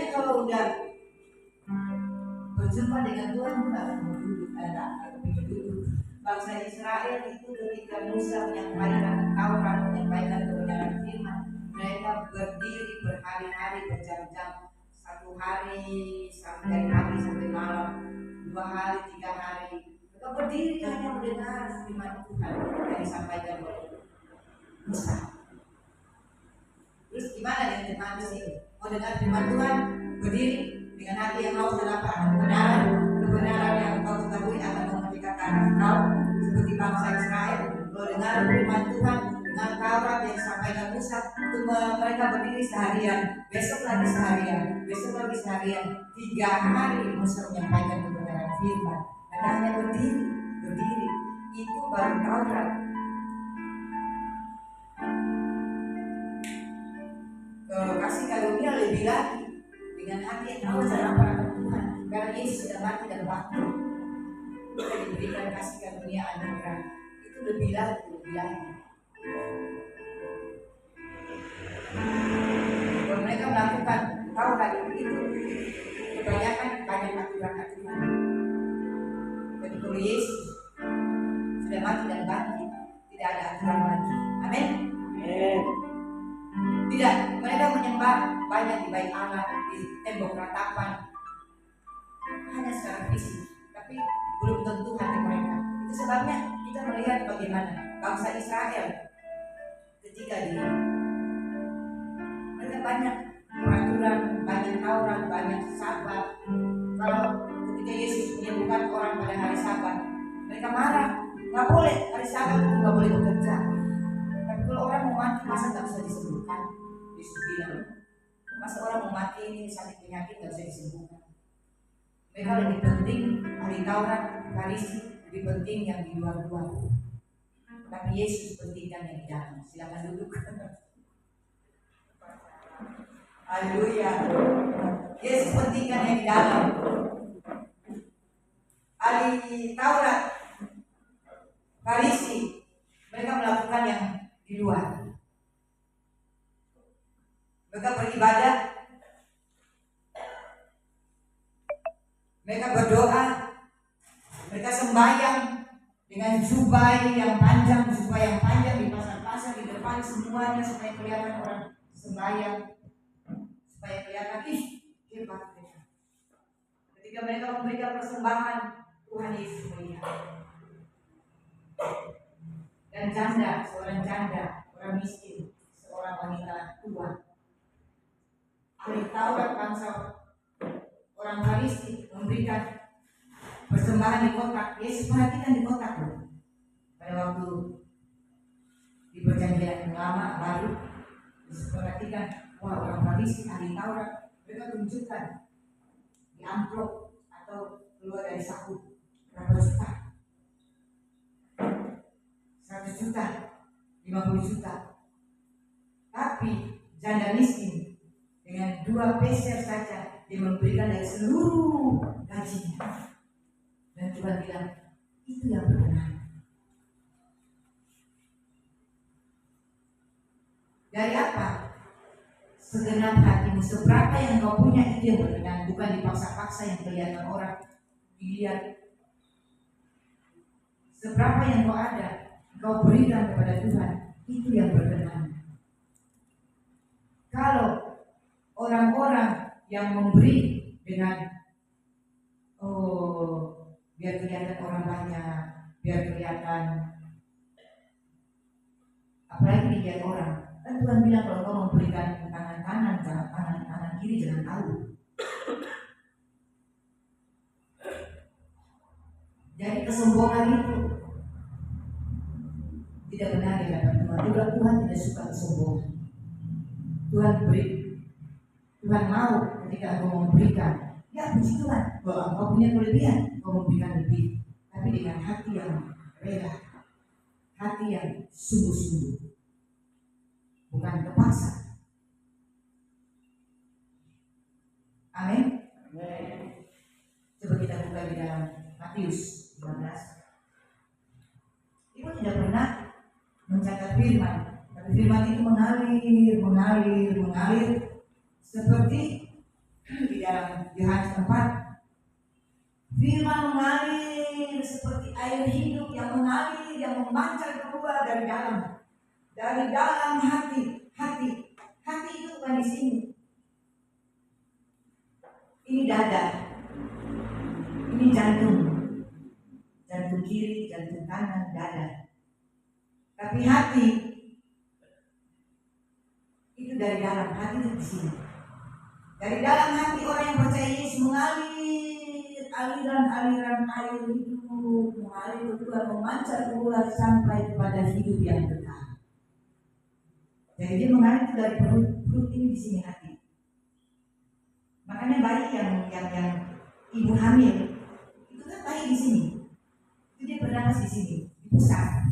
Kayaknya kalau udah berjumpa dengan Tuhan nggak mau duduk, Bangsa Israel itu ketika Musa menyampaikan Taurat, menyampaikan kebenaran firman, mereka berdiri berhari-hari, berjam-jam, 1 hari sampai pagi sampai malam, 2 hari, 3 hari. Mereka berdiri hanya mendengar firman Tuhan yang disampaikan oleh Musa. Terus gimana dengan jemaat di sini? Mau dengar firman Tuhan, berdiri dengan hati yang haus dan lapar kebenaran, kebenaran yang kau ketahui akan memerdekakan engkau seperti bangsa Israel. Kalau dengar firman Tuhan, dengan Taurat yang disampaikan Musa, itu mereka berdiri seharian, besok lagi seharian, besok lagi seharian, 3 hari Musa menyampaikan kebenaran firman. Dan hanya berdiri, itu baru Taurat. Kasih karunia lebih lagi dengan hati yang haus dan lapar akan Tuhan, karena Yesus sudah mati dan bangkit. Kita diberikan kasih karunia anugerah itu lebih lagi. Kalau mereka melakukan Taurat itu kebanyakan banyak aturan-aturan. Jadi kalau Yesus sudah mati dan bangkit, tidak ada aturan lagi. Amin. Tidak, mereka menyembah banyak di bait Allah, di tembok ratapan, hanya secara fisik, tapi belum tentu hati mereka. Itu sebabnya kita melihat bagaimana bangsa Israel ketika mereka banyak peraturan, banyak Taurat, banyak Sabat. Kalau ketika Yesus menyembuhkan orang pada hari Sabat, mereka marah, nggak boleh hari Sabat itu nggak boleh bekerja. Tapi kalau orang mau mati masa nggak bisa disembuhkan? Yesus bilang, masa orang mau mati ini sakit penyakit nggak bisa disembuhkan? Mereka lebih penting ahli Taurat, Farisi, lebih penting yang di luar-luar. Tapi Yesus pentingkan yang di dalam. Silakan duduk. Haleluya. Yesus pentingkan yang di dalam. Ahli Taurat, Farisi, mereka melakukan yang di luar. Mereka beribadah, mereka berdoa, mereka sembahyang dengan jubah yang panjang di pasar-pasar di depan semuanya supaya kelihatan orang sembahyang, supaya kelihatan hebat mereka. Ketika mereka memberikan persembahan, Tuhan Yesus melihat. Dan seorang janda, orang miskin, seorang wanita tua, ahli Taurat bangsa orang Farisi memberikan persembahan di kotak. Yesus perhatikan di kotak loh. Pada waktu di perjanjian lama baru, Yesus perhatikan, wah orang Farisi ahli Taurat, mereka tunjukkan di amplop atau keluar dari saku berapa juta, 100 juta, 50 juta. Tapi janda miskin dengan 2 peser saja dia memberikan dari seluruh gajinya. Dan Tuhan bilang, itu yang berkenan. Dari apa? Segenap hatimu, seberapa yang kau punya itu yang berkenan, bukan dipaksa-paksa yang kelihatan orang dilihat. Seberapa yang kau ada, kau berikan kepada Tuhan, itu yang berkenan. Kalau orang-orang yang memberi dengan biar kelihatan orang banyak, biar kelihatan apalagi dilihat orang, kan Tuhan bilang kalau kau memberikan tangan kanan, tangan kiri jangan tahu. Jadi kesombongan itu tidak benar di hadapan Tuhan. Tuhan tidak suka kesombongan. Tuhan beri, Tuhan mau ketika engkau memberikan, ya puji Tuhan, kalau engkau punya kelebihan, engkau memberikan lebih, tapi dengan hati yang rela, hati yang sungguh-sungguh, bukan kepaksa. Amin. Coba kita buka di dalam Matius 15. Ibu tidak pernah mencatat firman, tapi firman itu mengalir seperti dalam Yohanes 4. Firman mengalir seperti air hidup yang mengalir, yang memancar keluar dari dalam hati. Hati itu bukan di sini. Ini dada, ini jantung kiri, jantung kanan, dada. Tapi hati itu dari dalam, hati itu di sini. Dari dalam hati orang yang percaya Yesus mengalir aliran air hidup, mengalir keluar, memancar keluar sampai kepada hidup yang kekal. Jadi dia mengalir dari perut ini di sini hati. Makanya bayi yang ibu hamil itu kan bayi di sini, itu dia bernapas di sini, di pusat.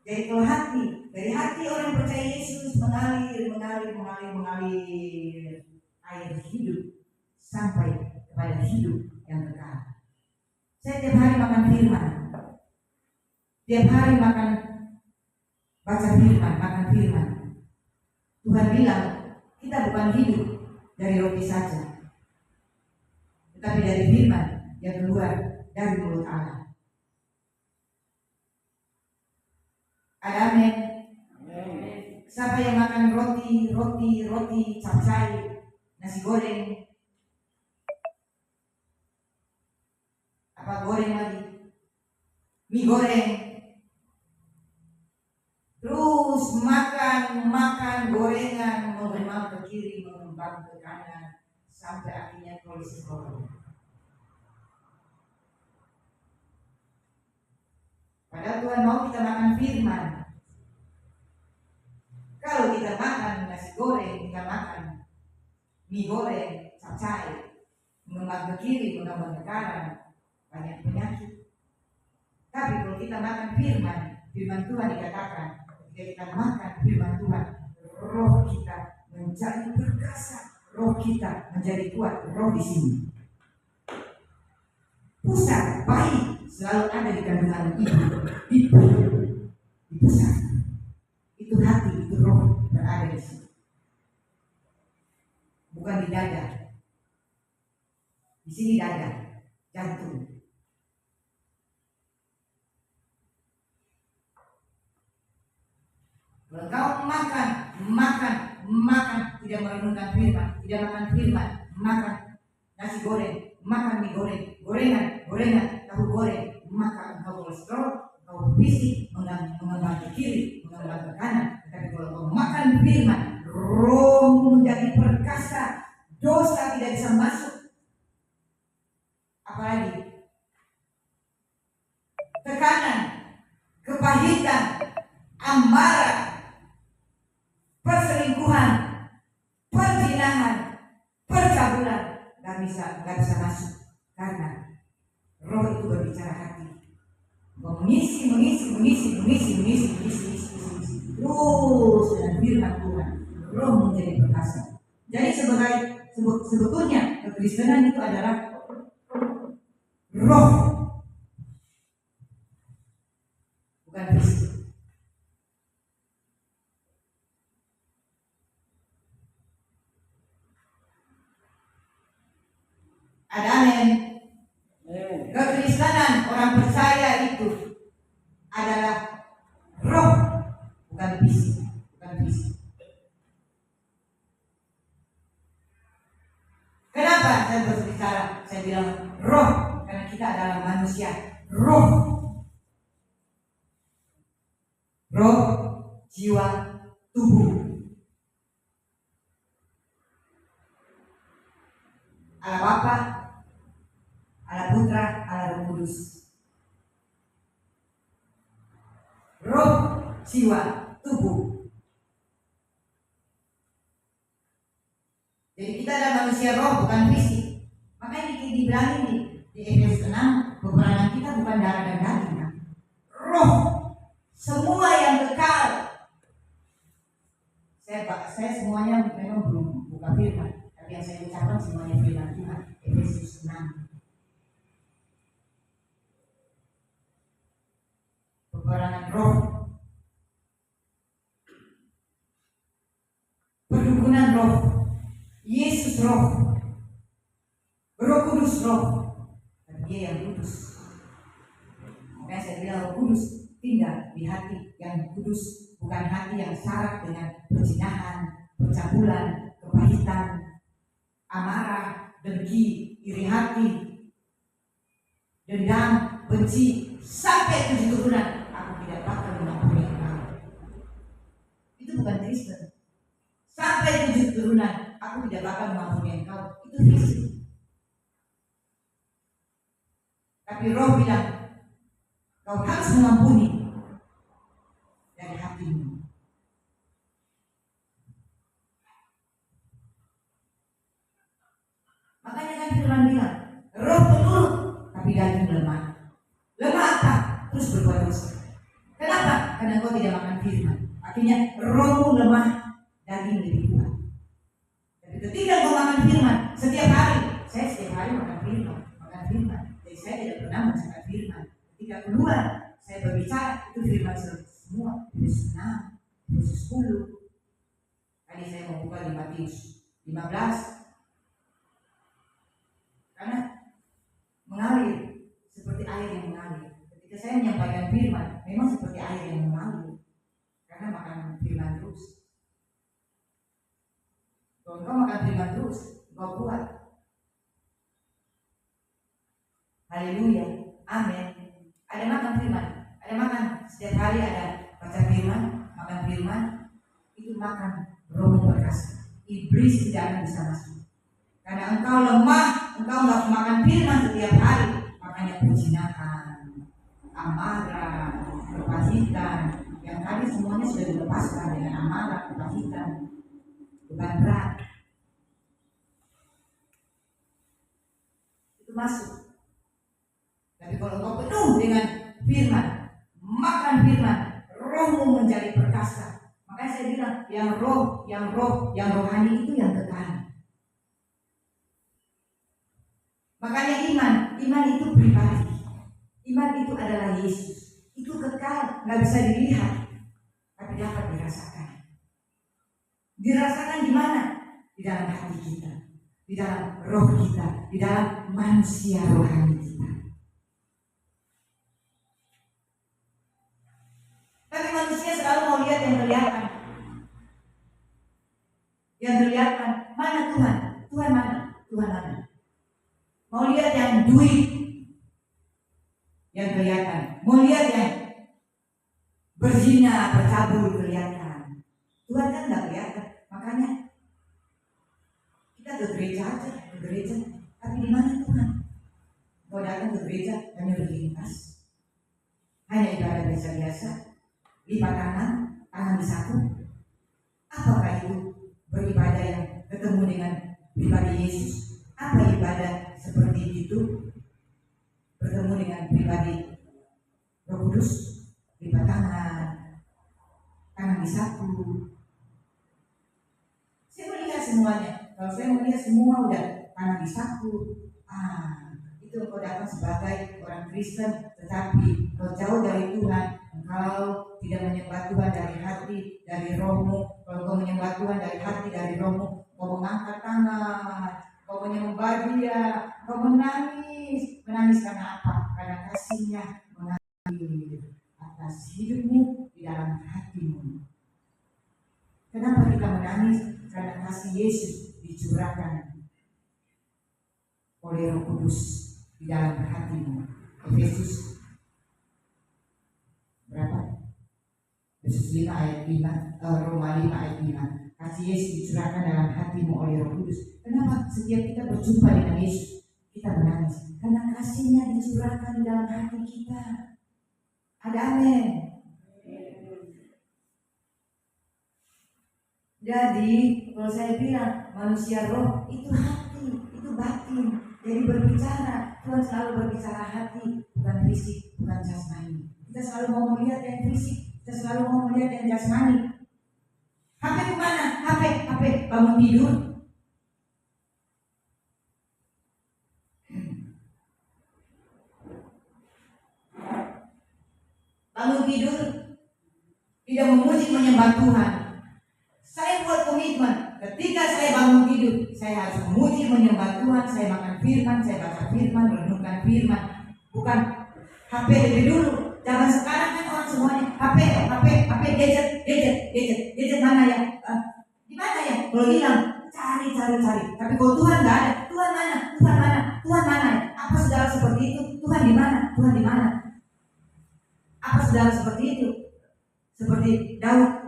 Jadi kalau dari hati orang percaya Yesus mengalir air hidup sampai kepada hidup yang kekal. Saya tiap hari makan firman, tiap hari baca firman, makan firman. Tuhan bilang kita bukan hidup dari roti saja, tetapi dari firman yang keluar dari mulut Allah. Ada amin. Siapa yang makan roti, capcay, nasi goreng, apa goreng lagi, mie goreng, terus makan gorengan, mengembang ke kiri, mengembang ke kanan, sampai akhirnya kolesterol. Padahal Tuhan mau kita makan firman. Kalau kita makan nasi goreng, kita makan mie goreng, capcay, mengembang ke kiri, mengembang ke kanan, banyak penyakit. Tapi kalau kita makan firman Tuhan dikatakan, ketika kita makan firman Tuhan, roh kita menjadi perkasa, roh kita menjadi kuat, roh di sini. Pusat bayi selalu ada di kandungan ibu, di pusat. Itu hati, itu roh berada di sini. Bukan di dada. Di sini dada, jantung. Kalau kau makan, tidak merenungkan firman, tidak makan firman, makan nasi goreng, makan mie goreng, gorengan, tahu goreng, maka engkau kolesterol, engkau fisik, mengembang ke kiri, mengembang ke kanan. Tapi kalau engkau makan firman, rohmu menjadi perkasa, dosa tidak bisa masuk. Apalagi tekanan, kepahitan, amarah, perselingkuhan, perzinahan, percabulan, gak bisa masuk karena roh itu berbicara hati. Mengisi terus dengan firman Tuhan, roh menjadi perkasa. Jadi sebetulnya kekristenan itu adalah roh, bukan fisik. Ada amin. Kekristenan orang percaya itu adalah roh, bukan fisik. Kenapa saya berbicara? Saya bilang roh, karena kita adalah manusia. Roh, jiwa, tubuh. Allah Bapa, Allah Putra, Allah Roh Kudus. Roh, jiwa, tubuh. Jadi kita adalah manusia roh, bukan fisik. Makanya dibilangin di Efesus 6, peperangan kita bukan darah dan daging, kan? Roh, semua yang kekal. Saya semuanya memang belum buka firman, tapi yang saya ucapkan semuanya firman Tuhan. Efesus 6. Peperangan roh, perdukunan roh, Yesus roh, Roh Kudus roh, dan Dia yang kudus. Makanya saya bilang Roh Kudus tinggal di hati yang kudus, bukan hati yang syarat dengan perzinahan, percabulan, kepahitan, amarah, dengki, iri hati, dendam, benci, sampai 7 turunan. Aku tidak bakal mengampuni engkau. Itu bukan Kristen. Sampai 7 turunan, aku tidak bakal mengampuni engkau. Itu fisik. Tapi Roh bilang, kau harus mengampuni dari hatimu. Makanya kan Firman bilang, roh penurut tapi daging lemah. Lemah apa? Terus berbuat dosa. Kenapa? Karena kau tidak makan firman. Akhirnya rohmu lemah, daging lebih kuat. Tapi ketika kau makan firman setiap hari, saya setiap hari makan firman. Jadi saya tidak pernah membaca firman. Ketika keluar, saya berbicara itu firman semua. Yesus 6, Yesus 10. Tadi saya mau buka di Matius 15. Karena mengalir seperti air yang mengalir. Ketika saya menyampaikan firman, memang seperti air yang mengalir. Karena makan firman terus. Kalau engkau makan firman terus, engkau kuat. Haleluya, amin. Ada makan firman, ada makan setiap hari, ada baca firman, makan firman. Itu makan roh berkasa. Iblis tidak akan bisa masuk. Karena engkau lemah, engkau nggak makan firman setiap hari. Makanya perzinahan, amarah, kepahitan, yang tadi semuanya sudah dilepaskan dengan amarah, kepahitan, beban berat. Itu masuk. Tapi kalau engkau penuh dengan firman, makan firman, rohmu menjadi perkasa. Makanya saya bilang, yang rohani itu yang kekal. Makanya iman itu pribadi. Iman itu adalah Yesus. Itu kekal, nggak bisa dilihat, tapi dapat dirasakan. Dirasakan di mana? Di dalam hati kita, di dalam roh kita, di dalam manusia rohani kita. Tapi manusia selalu mau lihat yang kelihatan. Yang kelihatan, mana Tuhan? Tuhan mana? Tuhan mana? Mau lihat yang duit, yang kelihatan. Mau lihat yang berzina, bercabul kelihatan. Tuhan kan nggak kelihatan. Makanya kita ke gereja aja, ke gereja. Tapi di mana Tuhan? Kau datang ke gereja hanya berlintas, hanya ibadah biasa-biasa, lipat tangan disapu. Apakah itu beribadah yang ketemu dengan pribadi Yesus? Apa ibadah seperti itu? Bertemu dengan pribadi Roh Kudus, lipat tangan disapu. Saya melihat semuanya. Kalau saya melihat semua udah tangan disapu, itu kau datang sebagai orang Kristen, tetapi kau jauh dari Tuhan. Engkau tidak menyembah Tuhan dari hati, dari rohmu. Kalau kau menyembah Tuhan dari hati, dari rohmu, kau mengangkat tangan, kau menyembah Dia, kau menangis. Menangis karena apa? Karena kasih-Nya mengalir atas hidupmu di dalam hatimu. Kenapa kita menangis? Karena kasih Yesus dicurahkan oleh Roh Kudus di dalam hatimu. Efesus berapa? Efesus 5 ayat 5, Roma 5 ayat 5. Kasih Yesus dicurahkan dalam hatimu oleh Roh Kudus. Kenapa setiap kita berjumpa dengan Yesus kita menangis? Karena kasih-Nya dicurahkan di dalam hati kita. Ada amin. Jadi kalau saya bilang manusia roh itu hati, itu batin. Jadi berbicara, Tuhan selalu berbicara hati, bukan fisik, bukan jasmani. Kita selalu mau melihat yang fisik, kita selalu mau melihat yang jasmani. HP kemana? HP bangun tidur. Bangun tidur tidak memuji menyembah Tuhan. Saya buat komitmen ketika saya bangun tidur saya harus memuji menyembah Tuhan, saya makan firman, saya baca firman, merenungkan firman. Bukan HP lebih dulu. Zaman sekarang kan orang semuanya HP, gadget mana ya? Di mana ya? Kalau hilang, cari. Tapi kalau Tuhan nggak ada, Tuhan mana ya? Apa saudara seperti itu? Tuhan di mana? Apa saudara seperti itu? Seperti Daud.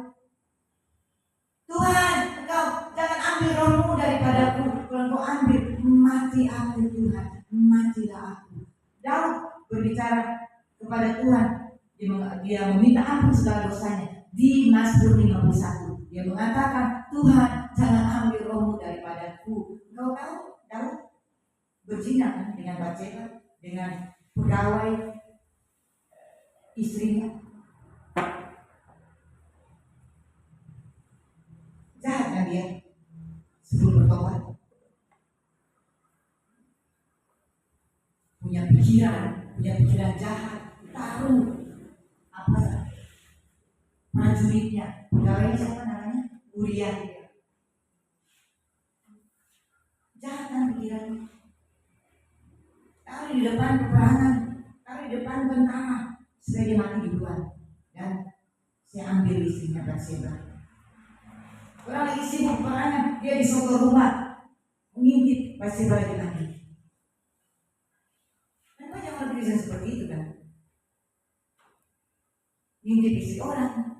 Tuhan, engkau jangan ambil rohmu daripadaku. Kalau engkau ambil, mati aku Tuhan, matilah aku. Daud berbicara kepada Tuhan, dia meminta ampun segala dosanya. Di Mazmur 51 dia mengatakan, Tuhan jangan ambil rohmu daripadaku. Engkau tahu Daud berzina dengan Batseba, dengan pegawai istrinya. Jahat kan dia sebelum bertobat. Punya pikiran jahat, tahu apa prajuritnya, pegawainya siapa namanya? Uriah. Jahat kan pikirannya. Taruh di depan peperangan, taruh di depan tentara, supaya dia mati duluan. Dan saya ambil istrinya Batseba. Orang lagi sibuk peperangan, dia disokong ke rumah, mengintip Batseba lagi mati. Dan banyak orang Kristen seperti itu kan, ngintip istri orang,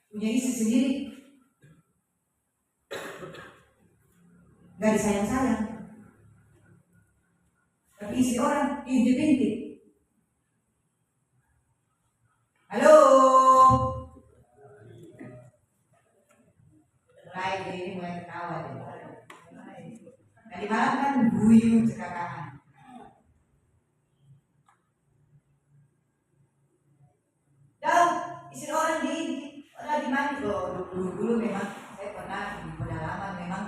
punya istri sendiri, gak disayang-sayang, tapi istri orang intip-intip. Halo, mulai ketawa deh. Tadi malam kan guyung cekakahan. Daud, istri orang diintip, lagi mandi. Dulu memang saya pernah di pedalaman memang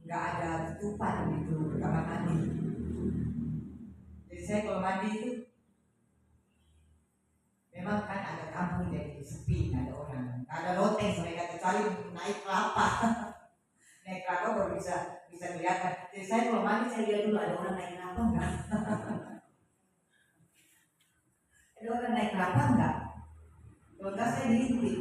nggak ada tutupan gitu kamar mandi. Jadi saya kalau mandi itu memang kan ada kampung jadi sepi, nggak ada orang, nggak ada loteng mereka kecuali naik kelapa. Naik kelapa baru bisa kelihatan. Jadi saya kalau mandi saya lihat dulu ada orang naik kelapa enggak. Ada orang naik kelapa enggak? Kalau enggak saya diintip.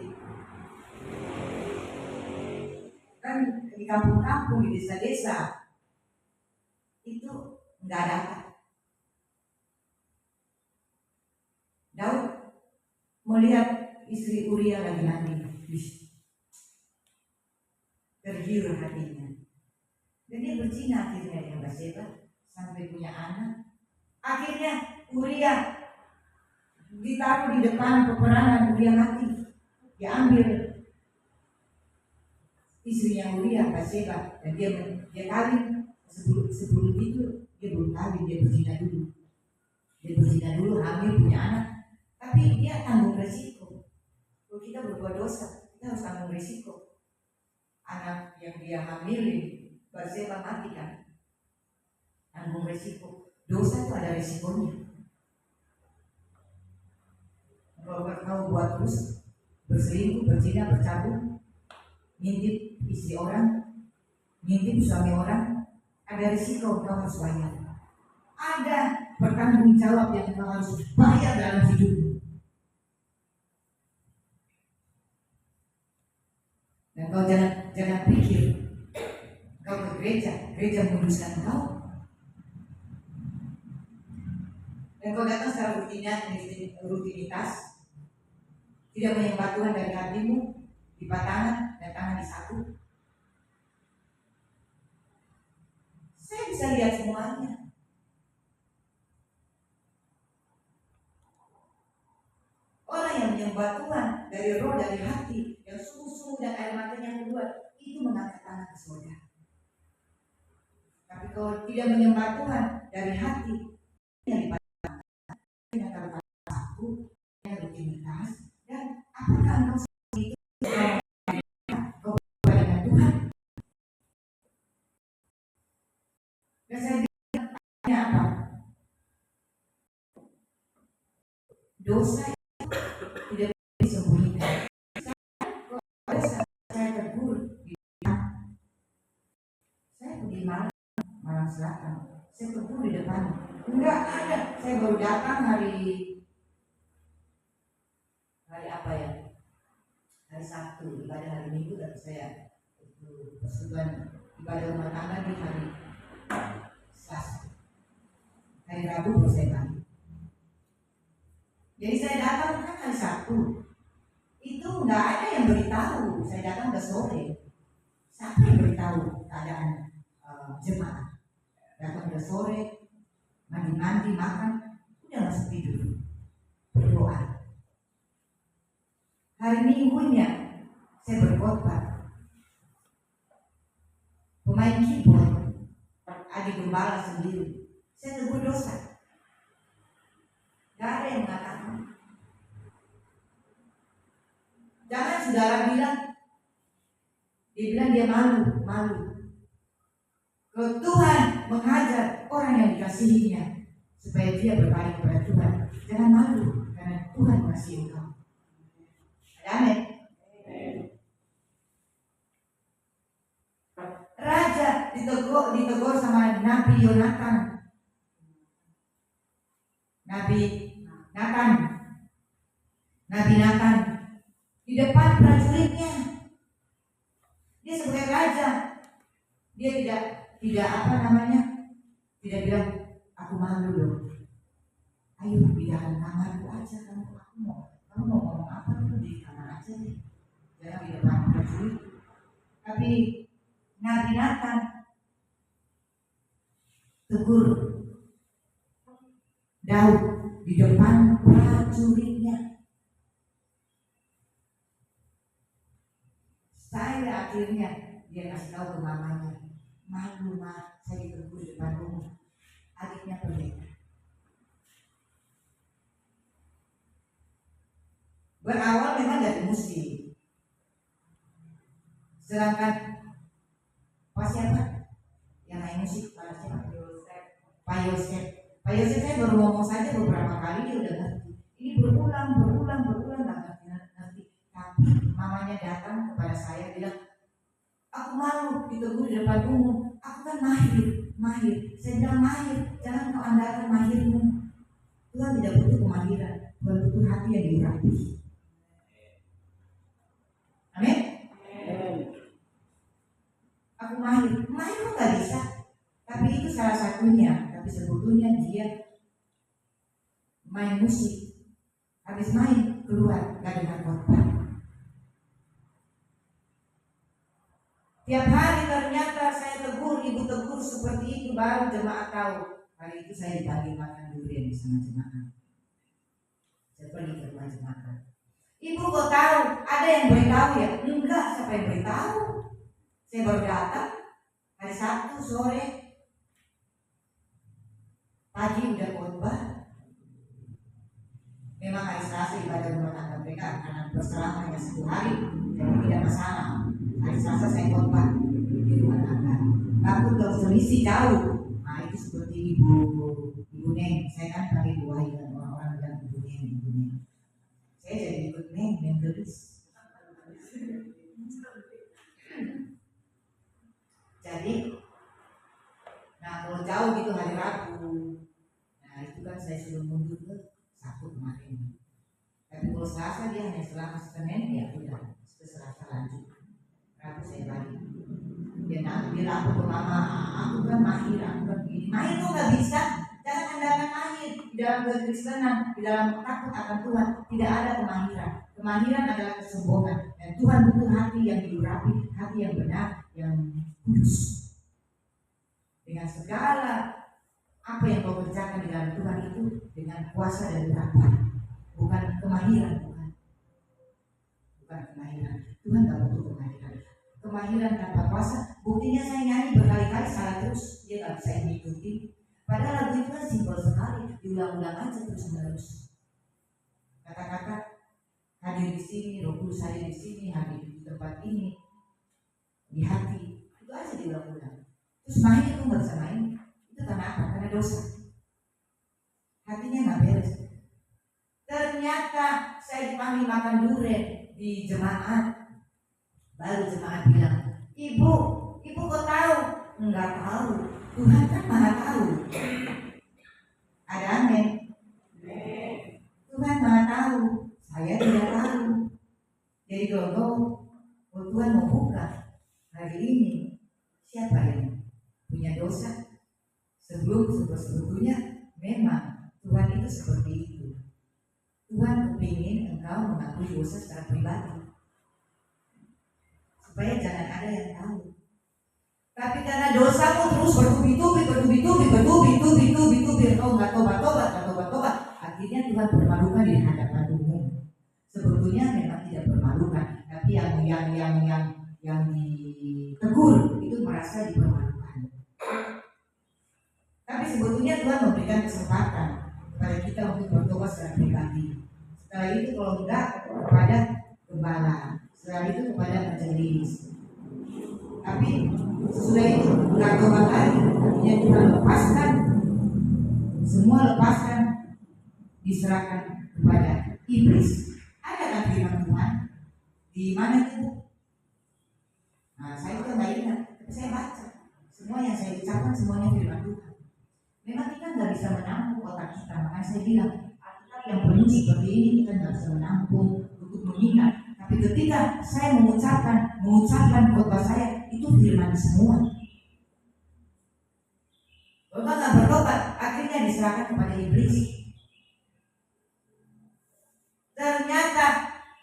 Kan di kampung-kampung, di desa-desa itu enggak ada apa. Daud melihat istri Uriah lagi mandi, tergiur hatinya. Dan dia berzina akhirnya dengan Batseba sampai punya anak. Akhirnya Uriah ditaruh di depan peperangan, Uriah mati. Diambil istrinya Uriah, Batseba, dan dia kawin. Sebelum itu dia belum kawin, dia berzina dulu, hamil, punya anak. Tapi dia tanggung resiko. Kalau kita berbuat dosa, kita harus tanggung resiko. Anak yang dia hamilin, Batseba mati kan, tanggung resiko. Dosa itu ada resikonya. Kalau kamu buat terus berselingkuh, berzina, bercabung, ngintip istri orang, ngintip suami orang, ada risiko kamu harus bayar. Ada bertanggung jawab yang kamu harus bayar dalam hidupmu. Dan kau jangan pikir kau ke gereja menguduskan kau. Dan kau datang secara rutinitas, tidak menyembah Tuhan dari hatimu, lipat tangan dan tangan disaku. Saya bisa lihat semuanya. Orang yang menyembah Tuhan dari roh, dari hati, yang sungguh-sungguh dan air matanya keluar, itu mengangkat tangan ke surga. Tapi kalau tidak menyembah Tuhan dari hati, yang dipakai dengan kata-kata yang rutinitas, dan apakah engkau seperti itu kau dengan Tuhan? Dan saya bilang apa? Dosa tidak disembunyikan. Dosa Tangerang Selatan. Saya tegur di depan. Enggak ada. Saya baru datang hari apa ya? Hari Sabtu, ibadah hari Minggu, dan saya itu persekutuan ibadah rumah tangga di hari Selasa. Hari Rabu baru saya balik. Jadi saya datang kan hari Sabtu. Itu nggak ada yang beritahu. Saya datang udah sore. Siapa yang beritahu keadaan jemaah? Datang udah sore, mandi-mandi, makan, udah masuk tidur, berdoa. Hari Minggunya saya berkhotbah. Pemain keyboard, adik gembala sendiri, saya tegur dosa. Gak ada yang mengatakan. Jangan saudara bilang, dia bilang dia malu. Kalau Tuhan menghajar orang yang dikasihinya supaya dia berbalik kepada Tuhan, jangan malu karena Tuhan mengasihi engkau. Amin. Raja ditegur sama Nabi Yonatan. Nabi Nathan di depan prajuritnya. Dia sebagai raja, dia tidak tidak bilang aku malu dong. Ayo di dalam kamarku aja, kamu mau ngomong apa tuh di kamar aja deh. Jangan di depan prajurit. Tapi Nabi Nathan tegur Daud di depan prajuritnya. Saya akhirnya dia kasih tahu ke mamanya, malu mah saya ditegur di depan rumah. Adiknya pendeta. Berawal memang dari musik. Sedangkan siapa yang main musik? Pak Yosef saya baru ngomong saja beberapa kali dia udah ngerti. Ini berulang nggak ngerti. Tapi mamanya datang kepada saya bilang, aku malu ditegur di depan umum. Aku kan mahir. Saya bilang mahir, jangan kau andalkan mahirmu. Tuhan tidak butuh kemahiran, Tuhan butuh hati yang diurapi. Amin. Aku mahir kok gak bisa. Tapi itu salah satunya. Tapi sebetulnya dia main musik. Habis main keluar gak dengar khotbah. Tiap hari ternyata saya tegur, ibu tegur seperti itu, baru jemaat tahu. Hari itu saya dipanggil makan durian sama jemaat. Saya pergi ke rumah jemaat. Ibu kok tahu? Ada yang beritahu ya? Enggak, siapa yang beritahu? Saya baru datang hari Sabtu sore, pagi udah khotbah. Memang hari Selasa ibadah rumah tangga mereka karena berselang hanya 1 hari, jadi tidak masalah. Hari Selasa saya khotbah di rumah tangga. Aku kalau selisih jauh, nah itu seperti ibu Neng. Saya kan panggil Bu Wahyu dan orang-orang bilang ibu Neng. Saya jadi ikut Neng gelis. Jadi, nah kalau jauh gitu hari Rabu, nah itu kan saya suruh mundur ke Sabtu kemarin. Tapi kalau Selasa dia hanya selama Senin, ya udah ke Selasa lanjut. Rabu saya balik. Dia aku ke mama, aku kan mahir, aku kan begini. Mahir kok nggak bisa? Jangan andalkan mahir di dalam kekristenan, di dalam takut akan Tuhan. Tidak ada kemahiran. Kemahiran adalah kesombongan. Dan Tuhan butuh hati yang diurapi, hati yang benar, yang kudus. Dengan segala apa yang kau kerjakan di dalam Tuhan itu dengan kuasa dan urapan, bukan kemahiran, bukan kemahiran. Tuhan tak butuh kemahiran. Kemahiran tanpa kuasa, buktinya saya nyanyi berkali-kali salah terus, dia nggak bisa mengikuti. Padahal lagu itu kan simpel sekali, diulang-ulang aja terus-menerus. Kata-kata hadir di sini, Roh Kudus hadir di sini, hadir di tempat ini, di hati, itu aja diulang-ulang. Terus main itu nggak bisa main, itu karena apa? Karena dosa. Hatinya nggak beres. Ternyata saya dipanggil makan durian di jemaat. Baru jemaat bilang, ibu kok tahu? Enggak tahu. Tuhan kan maha tahu. Ada amin. Tuhan maha tahu. Saya tidak tahu. Jadi kalau Tuhan mau buka hari ini, siapa yang punya dosa? Sebetulnya memang Tuhan itu seperti itu. Tuhan ingin engkau mengakui dosa secara pribadi, supaya jangan ada yang tahu. Tapi karena dosamu terus bertubi-tubi, engkau nggak tobat, akhirnya Tuhan permalukan di hadapan umum. Sebetulnya memang tidak permalukan, tapi yang ditegur itu merasa dipermalukan. Tapi sebetulnya Tuhan memberikan kesempatan kepada kita untuk bertobat secara pribadi. Setelah itu kalau enggak kepada gembala, setelah itu kepada majelis. Tapi sesudah itu enggak tobat lagi, artinya Tuhan lepaskan semua, diserahkan kepada iblis. Ada kan firman Tuhan? Di mana itu? Nah, saya juga nggak ingat, tapi saya baca. Semua yang saya ucapkan semuanya firman Tuhan. Memang kita nggak bisa menampung otak kita, makanya saya bilang Alkitab yang penuh seperti ini kita nggak bisa menampung untuk mengingat. Tapi ketika saya mengucapkan khotbah saya itu firman semua. Kalau nggak bertobat, akhirnya diserahkan kepada iblis. Ternyata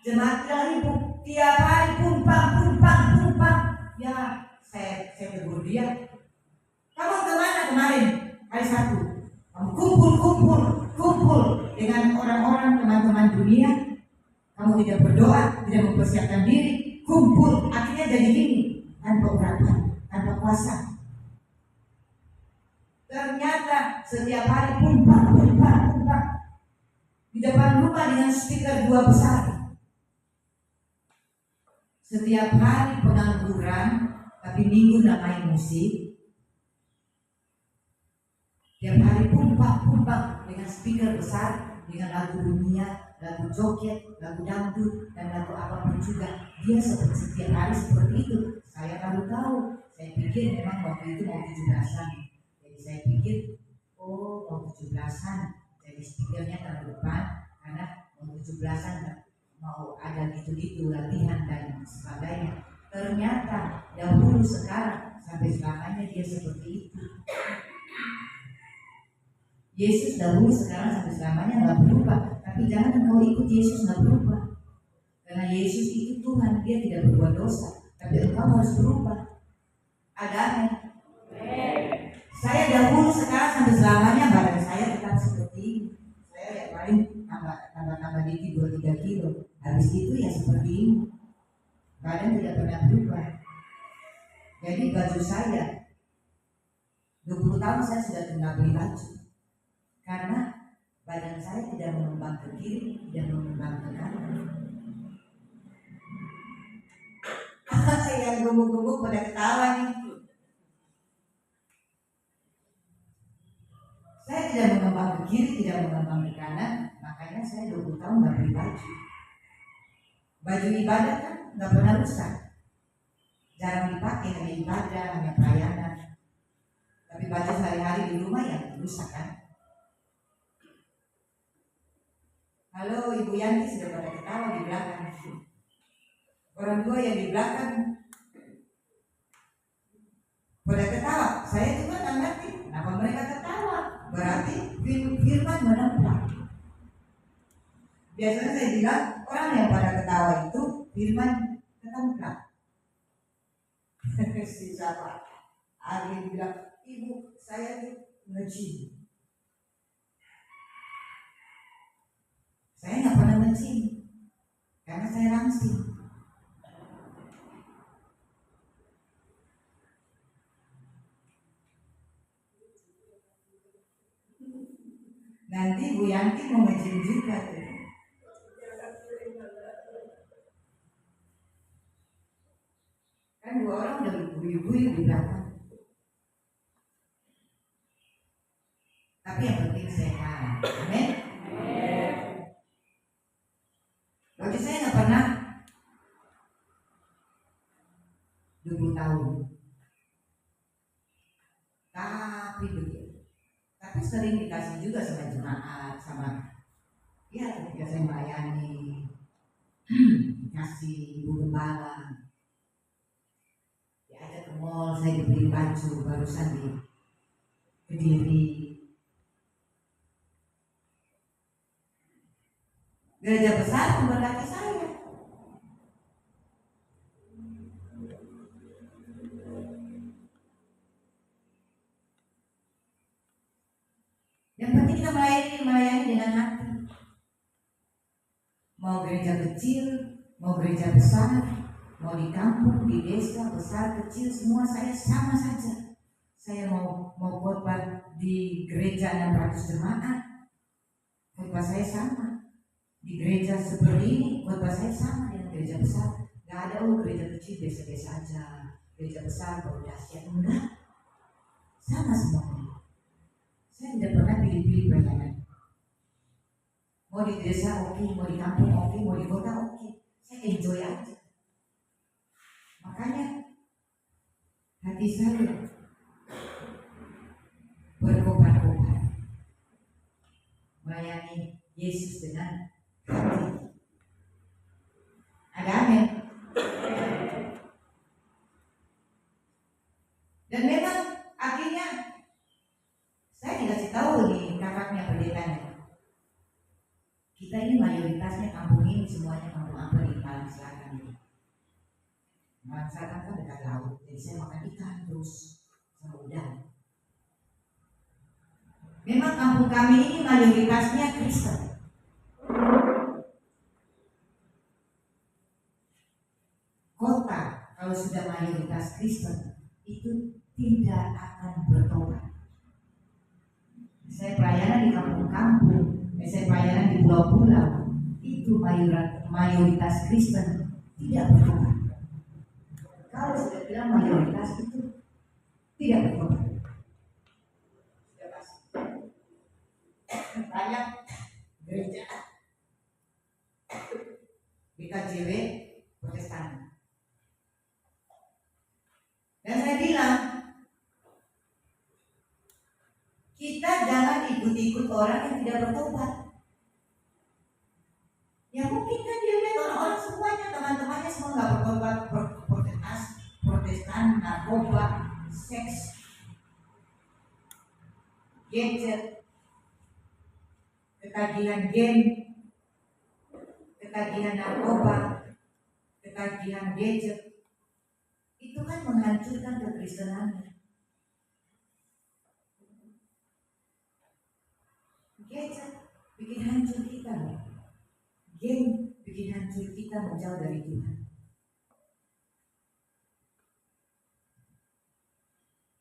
jemaat ribu tiap hari pumpang. Ya, saya tegur dia. Kamu kemana kemarin? Hari Sabtu, kamu kumpul dengan orang-orang teman-teman dunia. Kamu tidak berdoa, tidak mempersiapkan diri, kumpul, akhirnya jadi gini, tanpa urapan, tanpa kuasa. Ternyata setiap hari pumpang di depan rumah dengan speaker 2 besar. Setiap hari pengangguran, tapi minggu namanya musik. Tiap hari pumpang dengan speaker besar, dengan lagu dunia, lagu joget, lagu dangdut, dan lagu apapun juga. Dia setiap hari seperti itu. Saya baru tahu. Saya pikir memang waktu itu mau 17-an. Jadi saya pikir, oh mau 17-an. Jadi speakernya taruh depan, karena mau 17-an mau ada gitu-gitu latihan dan sebagainya. Ternyata dahulu, sekarang, sampai selamanya dia seperti itu. Yesus dahulu, sekarang, sampai selamanya nggak berubah. Tapi jangan engkau ikut Yesus nggak berubah. Karena Yesus itu Tuhan, dia tidak berbuat dosa. Tapi engkau harus berubah. Ada amin. Saya dahulu, sekarang, sampai selamanya badan saya tetap seperti ini. Saya yang paling tambah dikit 2-3 kilo. Habis itu ya seperti ini. Badan tidak pernah berubah. Jadi baju saya 20 tahun saya sudah tidak beli baju. Karena badan saya tidak mengembang ke kiri, tidak mengembang ke kanan. Saya yang gemuk-gemuk pada ketawa nih. Saya tidak mengembang ke kiri, tidak mengembang ke kanan. Makanya saya 20 tahun nggak beli baju. Baju ibadah kan nggak pernah rusak. Jarang dipakai, hanya ibadah, hanya pelayanan. Tapi baju sehari-hari di rumah ya rusak kan. Halo, Ibu Yanti sudah pada ketawa di belakang. Orang tua yang di belakang pada ketawa. Saya juga nggak ngerti kenapa mereka ketawa. Berarti firman menempel. Biasanya saya bilang orang yang pada ketawa itu firman menempel. Si siapa? Ari bilang, Ibu saya itu nge-gym. Saya nggak pernah nge-gym karena saya langsing. Nanti Bu Yanti mau nge-gym juga tuh. Kan 2 orang udah berbuih-buih di belakang. Tapi yang penting sehat. Amin. Berarti saya nggak pernah 20 tahun. sering dikasih juga sama jemaat, sama ya ketika saya melayani dikasih ibu gembala, diajak ke mall, saya dibeli baju barusan di Kediri. Gereja besar memberkati saya. Yang penting kita melayani dengan hati. Mau gereja kecil, mau gereja besar, mau di kampung, di desa, besar, kecil, semua saya sama saja. Saya mau khotbah di gereja 600 jemaat, khotbah saya sama. Di gereja seperti ini, khotbah saya sama dengan gereja besar. Gak ada gereja kecil biasa-biasa aja, gereja besar baru dahsyat, enggak. Sama semuanya. Saya tidak pernah pilih-pilih pelayanan. Mau di desa oke, mau di kampung oke, mau di kota oke. Saya enjoy aja. Makanya hati saya berkobar-kobar melayani Yesus dengan hati. Ada amin. Dan memang akhirnya saya dikasih tahu nih kakaknya pendetanya. Kita ini mayoritasnya kampung ini semuanya kampung apa di Malang Selatan ini. Malang Selatan kan dekat laut, jadi saya makan ikan terus sama udang. Memang kampung kami ini mayoritasnya Kristen. Kota kalau sudah mayoritas Kristen itu tidak akan bertobat. Saya pelayanan di kampung-kampung, saya pelayanan di pulau-pulau, itu mayoritas Kristen tidak bertobat. Kalau sudah bilang mayoritas itu tidak bertobat, sudah pasti. Banyak gereja BKJW Protestan. Dan saya bilang, kita jangan ikut-ikut orang yang tidak bertobat. Ya mungkin kan dia lihat orang-orang semuanya, teman-temannya semua nggak bertobat, Protestan, narkoba, seks, gadget, ketagihan game, ketagihan narkoba, ketagihan gadget. Itu kan menghancurkan kekristenannya. Gadget bikin hancur kita, game bikin hancur kita menjauh dari Tuhan.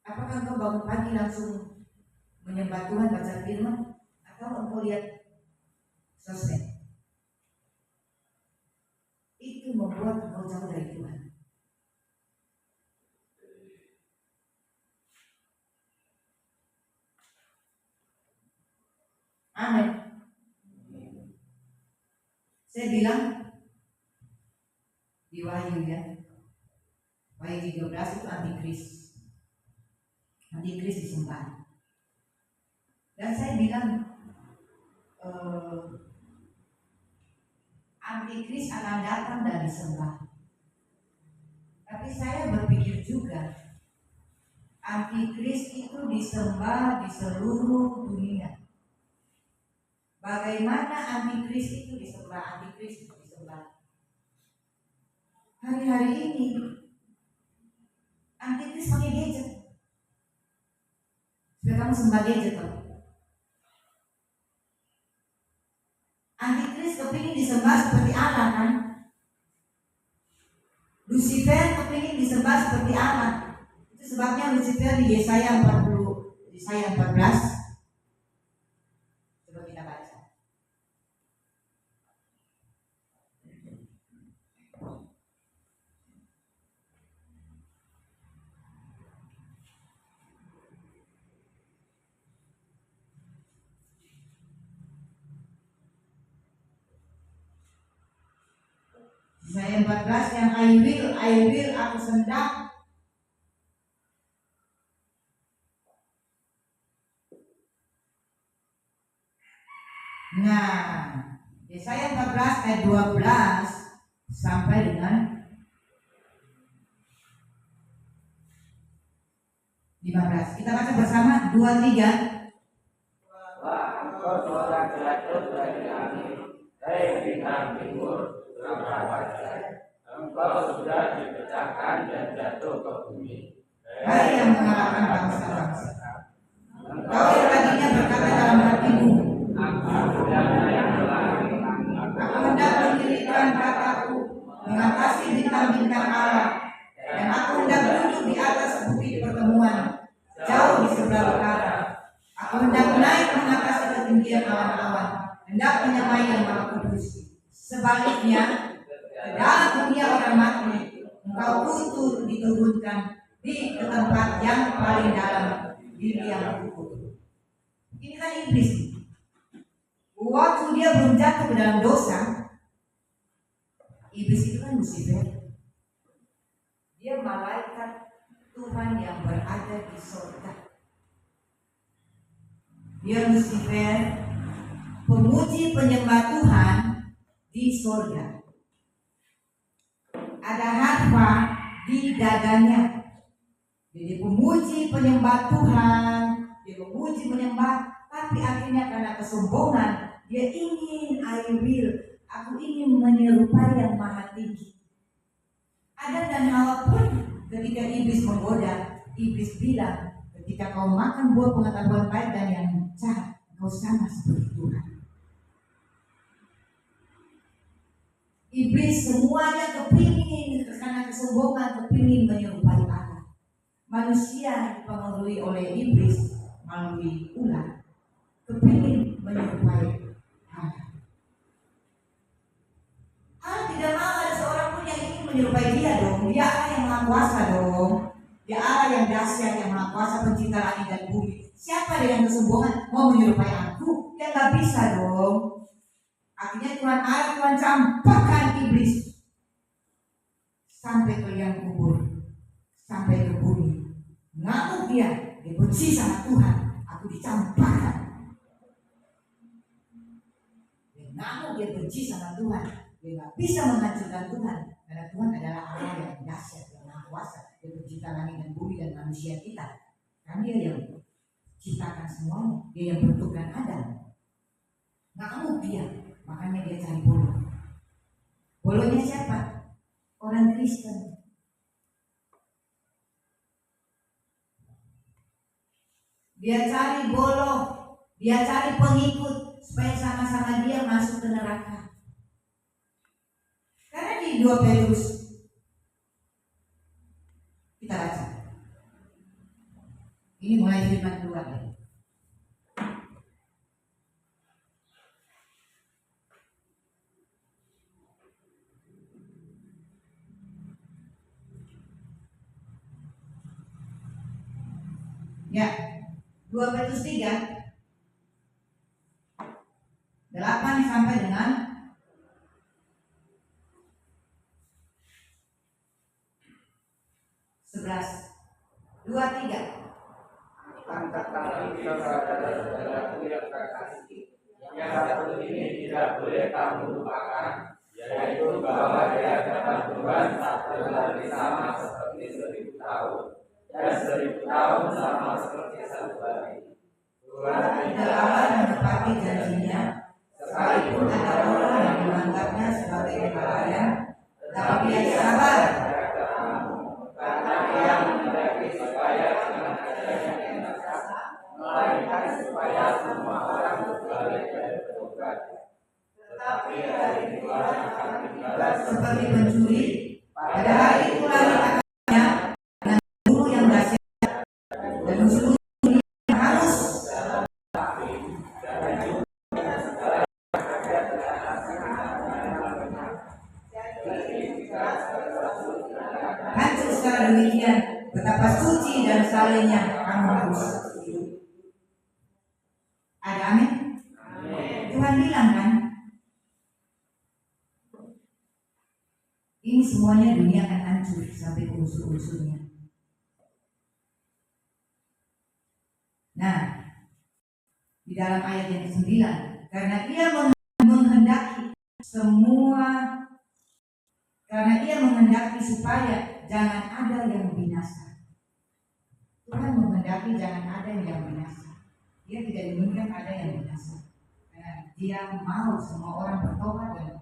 Apakah engkau bangun pagi langsung menyembah Tuhan, baca firman, atau engkau lihat sosmed? Itu membuat engkau jauh dari Tuhan. Amin. Saya bilang di Wahyu ya, Wahyu 13 itu antikris. Antikris disembah. Dan saya bilang antikris akan datang dan disembah. Tapi saya berpikir juga antikris itu disembah di seluruh dunia. Bagaimana antikris itu disembah? Antikris itu disembah. Hari-hari ini antikris pakai gadget. Sudah kamu sembah gadget toh? Antikris kepingin disembah seperti Allah kan? Lucifer kepingin disembah seperti Allah. Itu sebabnya Lucifer di Yesaya 40, Yesaya 14. Coba kita baca. Yesaya 14 yang I will, aku sendak Nah, Yesaya 14 ayat 12 sampai dengan 15. Kita baca bersama 2, 3. Wah, engkau telah jatuh dari langit, hai bintang timur, engkau sudah dipecahkan dan jatuh ke bumi. Hai yang mengalahkan bangsa-bangsa. Engkau yang tadinya berkata dalam hatimu, Aku yang naik ke langit, aku hendak mendirikan kataku mengatasi bintang-bintang Allah, dan aku hendak duduk di atas bukit pertemuan, jauh di sebelah utara. Aku hendak naik mengatasi ketinggian awan-awan, hendak menyamai yang Maha Kudus. Sebaliknya, ke dalam dunia orang mati, engkau tutur diturunkan di tempat yang paling dalam di liang kubur. Ini kan iblis. Waktu dia belum jatuh ke dalam dosa, iblis itu kan Lucifer. Dia malaikat Tuhan yang berada di surga. Dia Lucifer, pemuji penyembah Tuhan di surga. Ada harpa di dadanya. Jadi pemuji penyembah Tuhan, dia memuji menyembah, tapi akhirnya karena kesombongan dia ingin aku ingin menyerupai yang maha tinggi. Adam dan Hawa pun ketika iblis menggoda, iblis bilang, ketika kau makan buah pengetahuan baik dan yang jahat, kau sama seperti Tuhan. Iblis semuanya kepingin karena kesombongan, kepingin menyerupai Allah. Manusia dipengaruhi oleh iblis melalui ular, kepingin menyerupai Allah. Allah tidak mau ada seorang pun yang ingin menyerupai dia dong. Dia Allah yang maha kuasa dong. Dia Allah yang dahsyat, yang maha kuasa, pencipta langit dan bumi. Siapa dengan kesombongan mau menyerupai aku? Ya nggak bisa dong. Akhirnya Tuhan campakkan iblis sampai ke liang kubur, sampai ke bumi. Ngamuk dia benci sama Tuhan. Aku dicampakkan. Dia ngamuk, dia benci sama Tuhan. Dia nggak bisa menghancurkan Tuhan karena Tuhan adalah Allah yang dahsyat, yang maha kuasa. Dia pencipta langit dan bumi dan manusia kita. Kan dia yang ciptakan semuanya. Dia yang bentukkan Adam. Ngamuk dia, makanya dia cari bolo. Bolonya siapa? Orang Kristen. Dia cari bolo, dia cari pengikut supaya sama-sama dia masuk ke neraka. Karena di 2 Petrus kita baca. Ini mulai firman keluar ya. Ya, 2 Petrus 3 8 sampai dengan 11. 2, 3. tetapi saudara-saudaraku yang terkasih, yang satu ini tidak boleh kamu lupakan, yaitu bahwa di hadapan Tuhan satu hari sama seperti 1000 tahun, dan 1000 tahun sama seperti 1 hari. Tuhan tidak Allah menepati janjinya, sekalipun ada orang yang menganggapnya sebagai kebaya, tetapi dia sabar. Karena dia menghendaki supaya dengan adanya melainkan supaya semua orang berbalik dari bertobat. Tetapi hari Tuhan akan dibalas seperti pencuri. Pada hari itu langit akan lenyap dengan guru yang dahsyat dan seluruh dunia yang harus. Hancur secara demikian, betapa suci dan salehnya kamu harus hidup. Ada amin? Tuhan bilang kan, ini semuanya dunia akan hancur sampai ke unsur-unsurnya. Nah, di dalam ayat yang ke-9 karena ia menghendaki supaya jangan ada yang binasa. Tuhan menghendaki jangan ada yang binasa. Dia tidak inginkan ada yang binasa. Karena dia mau semua orang bertobat dan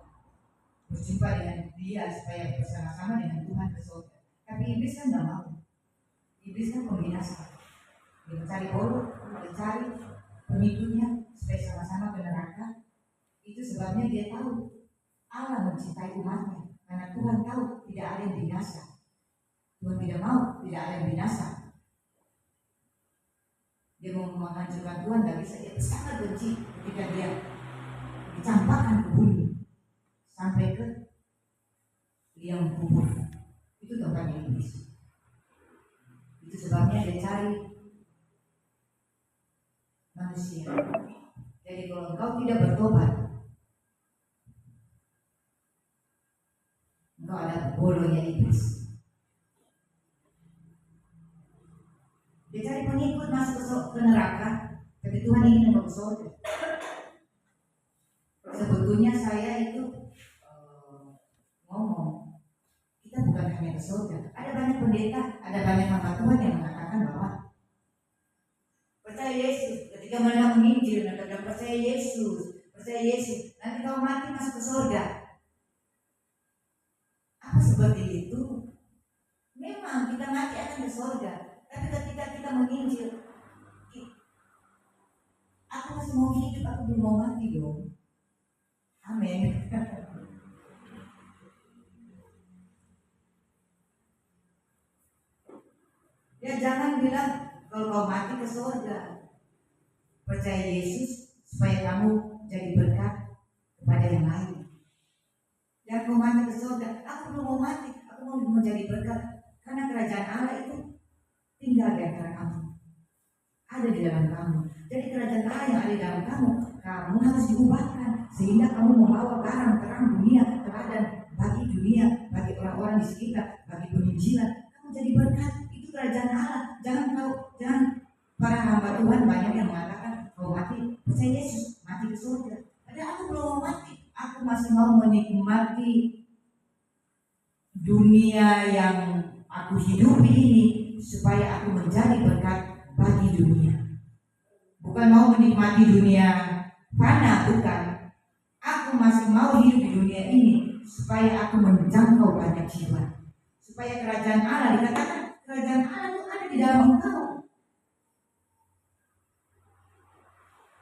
berjumpa dengan dia supaya bersama-sama dengan Tuhan ke surga. Tapi iblis kan tidak mau. Iblis kan pembinasa. Dia mencari orang, mencari pengikutnya supaya sama-sama ke neraka. Itu sebabnya dia tahu Allah mencintai umatnya, karena Tuhan tahu tidak ada yang binasa. Tuhan tidak mau tidak ada yang binasa. Dia mau menghancurkan Tuhan, tidak bisa. Dia sangat benci ketika dia dicampakkan ke bumi sampai ke liang kubur. Itu tempatnya iblis. Itu sebabnya dia cari manusia. Jadi kalau engkau tidak bertobat, engkau ada bodohnya iblis. Dia cari pengikut masuk ke neraka, tapi Tuhan ingin engkau ke surga. Sebetulnya saya itu ngomong, kita bukan hanya ke surga. Ada banyak pendeta, ada banyak hamba Tuhan yang mengatakan bahwa percaya Yesus. Ketika mereka menginjil, mereka percaya Yesus, nanti kau mati masuk ke surga. Apa seperti itu? Memang kita mati akan ke surga, tapi ketika kita menginjil, aku masih mau hidup, aku belum mau mati dong. Amin. Ya jangan bilang kalau kau mati ke surga. Percaya Yesus supaya kamu jadi berkat kepada yang lain. Jangan kau mati ke surga. Aku belum mau mati, aku mau jadi berkat. Karena kerajaan Allah itu tinggal di antara kamu, ada di dalam kamu. Jadi kerajaan Allah yang ada di dalam kamu harus diubahkan sehingga kamu membawa terang dunia, teladan bagi dunia, bagi orang-orang di sekitar, bagi penginjilan. Kamu jadi berkat. Itu kerajaan Allah. Jangan para hamba Tuhan banyak yang mengatakan kalau mati percaya Yesus mati ke surga. Padahal aku belum mau mati. Aku masih mau menikmati dunia yang aku hidupi ini supaya aku menjadi berkat bagi dunia. Bukan mau menikmati dunia fana, bukan. Aku masih mau hidup di dunia ini supaya aku menjangkau banyak jiwa. Supaya kerajaan Allah, dikatakan kerajaan Allah itu ada di dalam engkau.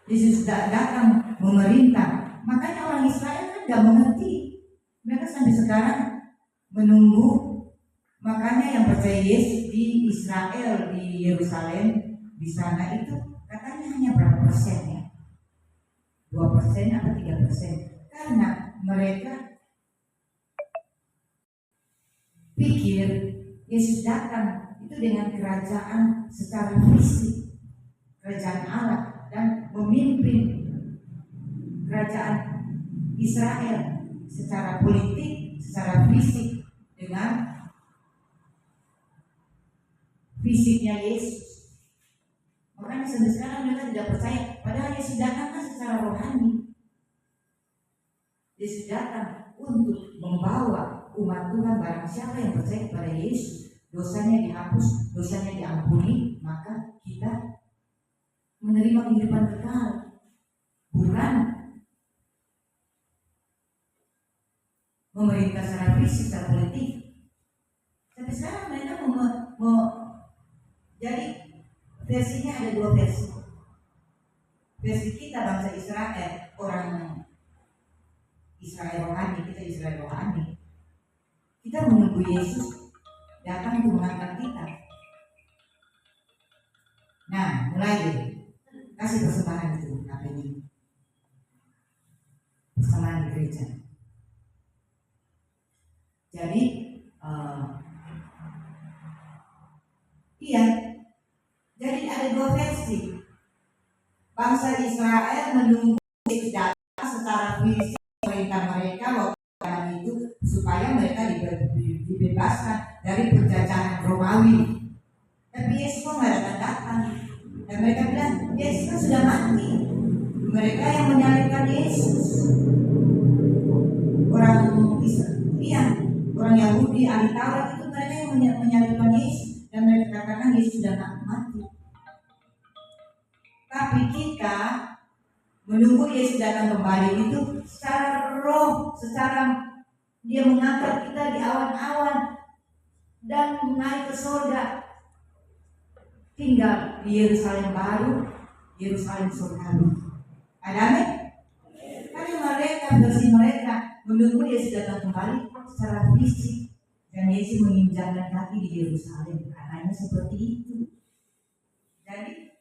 Yesus datang memerintah. Makanya orang Israel kan tidak mengerti. Mereka sampai sekarang menunggu. Makanya yang percaya Yesus di Israel, di Yerusalem, di sana itu katanya hanya berapa persen ya? 2% atau 3%. Karena mereka pikir Yesus datang itu dengan kerajaan secara fisik, kerajaan Allah, dan memimpin kerajaan Israel secara politik, secara fisik dengan fisiknya Yesus. Makanya sampai sekarang mereka tidak percaya. Padahal Yesus datang kan secara rohani. Yesus datang untuk membawa umat Tuhan, barang siapa yang percaya kepada Yesus, dosanya dihapus, dosanya diampuni, maka kita menerima kehidupan kekal. Bukan memerintah secara fisik, secara politik. Sampai sekarang mereka jadi versinya ada 2 versi. Versi kita bangsa Israel, orang Israel rohani, kita Israel rohani. Kita menunggu Yesus datang untuk mengangkat kita. Nah, mulai deh. Kasih persembahan itu, apa ini? Persembahan di gereja. Jadi, iya. Jadi ada 2 versi. Bangsa Israel menunggu Yesus datang secara fisik perintah mereka waktu itu supaya mereka dibebaskan dari penjajahan Romawi. Tapi Yesus kok nggak datang. Dan mereka bilang Yesus kan sudah mati. Mereka yang menyalibkan Yesus, orang orang Yahudi ahli Taurat itu mereka yang menyalibkan Yesus dan mereka katakan Yesus sudah mati. Tapi kita menunggu Yesus datang kembali itu secara roh, secara dia mengangkat kita di awan-awan dan naik ke surga, tinggal di Yerusalem baru, Yerusalem surgawi. Amin. Karena mereka versi mereka menunggu Yesus datang kembali secara fisik dan Yesus menginjakkan kaki di Yerusalem, katanya seperti itu. Jadi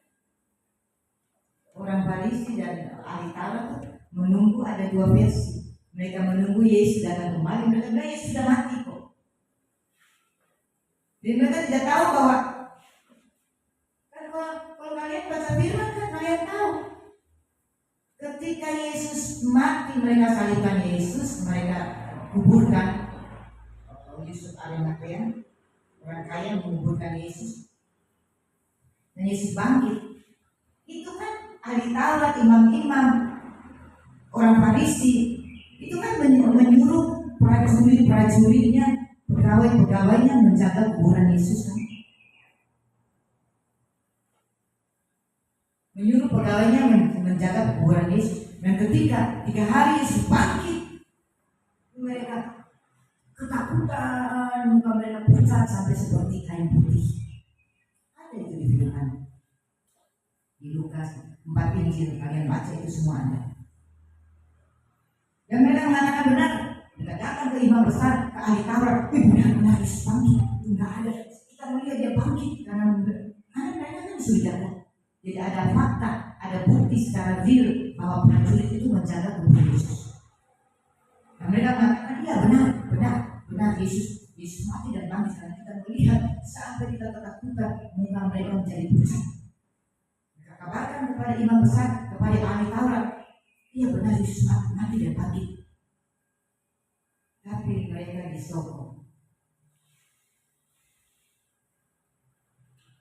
orang Farisi dan ahli Taurat menunggu ada dua versi. Mereka menunggu Yesus datang kembali, mereka bilang Yesus sudah mati kok. Dan mereka tidak tahu bahwa kan kalau kalian baca firman kan kalian tahu ketika Yesus mati mereka salibkan Yesus, mereka kuburkan. Yusuf Arimatea, orang kaya menguburkan Yesus dan Yesus bangkit. Itu kan ahli Taurat, imam-imam, orang Farisi itu kan menyuruh prajuritnya, pegawai-pegawainya menjaga kuburan Yesus kan? Menyuruh pegawainya menjaga kuburan Yesus. Dan ketika 3 hari Yesus bangkit, mereka ketakutan, muka mereka pucat sampai seperti kain putih. Ada itu di firman di Lukas 4 Injil, kalian baca itu semua ada. Dan mereka mengatakan benar, mereka datang ke imam besar, ke ahli Taurat, benar-benar Yesus bangkit. Tidak ada, kita melihat dia bangkit karena mereka kan sudah ada. Jadi ada fakta, ada bukti secara real bahwa prajurit itu menjaga kuburan Yesus. Dan mereka mengatakan iya benar Yesus mati dan bangkit. Karena kita melihat sampai kita ketakutan, muka mereka menjadi pucat. Mereka kabarkan kepada imam besar, kepada ahli Taurat, iya benar Yesus mati dan bangkit. Tapi mereka disokong,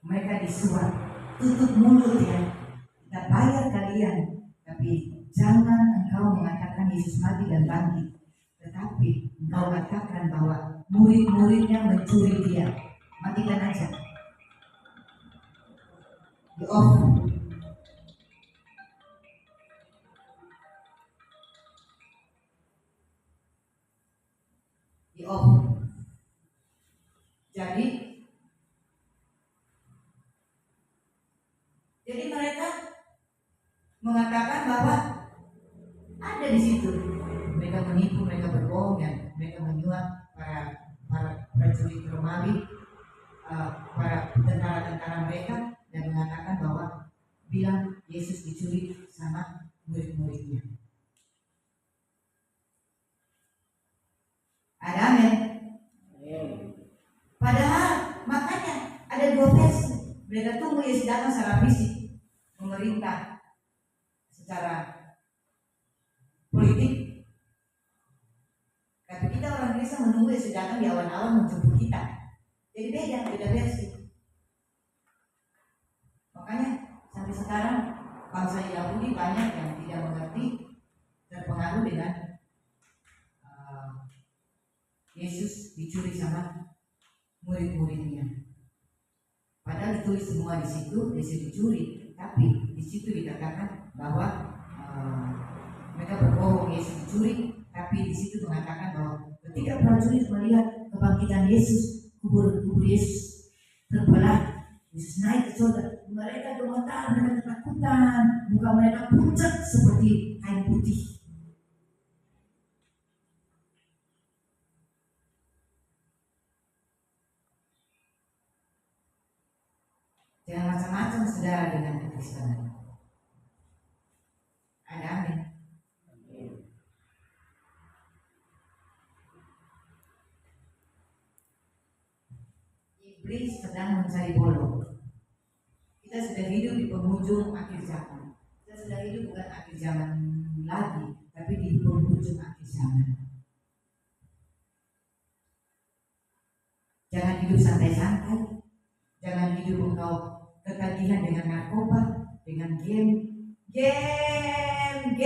mereka disuap, tutup mulut ya. Kita bayar kalian, tapi jangan engkau mengatakan Yesus mati dan bangkit. Tetapi engkau katakan bahwa murid-muridnya mencuri dia. Matikan aja. Di off. Di off. Jadi mereka mengatakan bahwa ada di situ. Mereka menipu, mereka berbohong, dan mereka menyuap para prajurit Romawi, para tentara-tentara mereka, dan mengatakan bahwa bilang Yesus dicuri sama murid-muridnya. Ada amin. Padahal makanya ada 2 versi. Mereka tunggu Yesus datang secara fisik, memerintah secara politik. Tapi kita orang Indonesia menunggu Yesus datang di awan-awan menjemput kita. Jadi beda versi. Makanya sampai sekarang bangsa Yahudi banyak yang tidak mengerti, terpengaruh dengan Yesus dicuri sama murid-muridnya. Padahal ditulis semua di situ, Yesus dicuri, tapi di situ dikatakan bahwa mereka berbohong, Yesus dicuri, tapi di situ mengatakan bahwa ketika prajurit melihat kebangkitan Yesus, kubur Yesus terbelah, Yesus naik ke surga, mereka gemetar, mereka ketakutan, muka mereka pucat seperti kain putih. Jangan macam-macam saudara dengan kekristenan. Ada amin. Iblis sedang mencari bolong. Kita sudah hidup di penghujung akhir zaman. Kita sudah hidup bukan akhir zaman lagi, tapi di penghujung akhir zaman. Jangan hidup santai-santai. Jangan hidup engkau ketagihan dengan narkoba, dengan game game,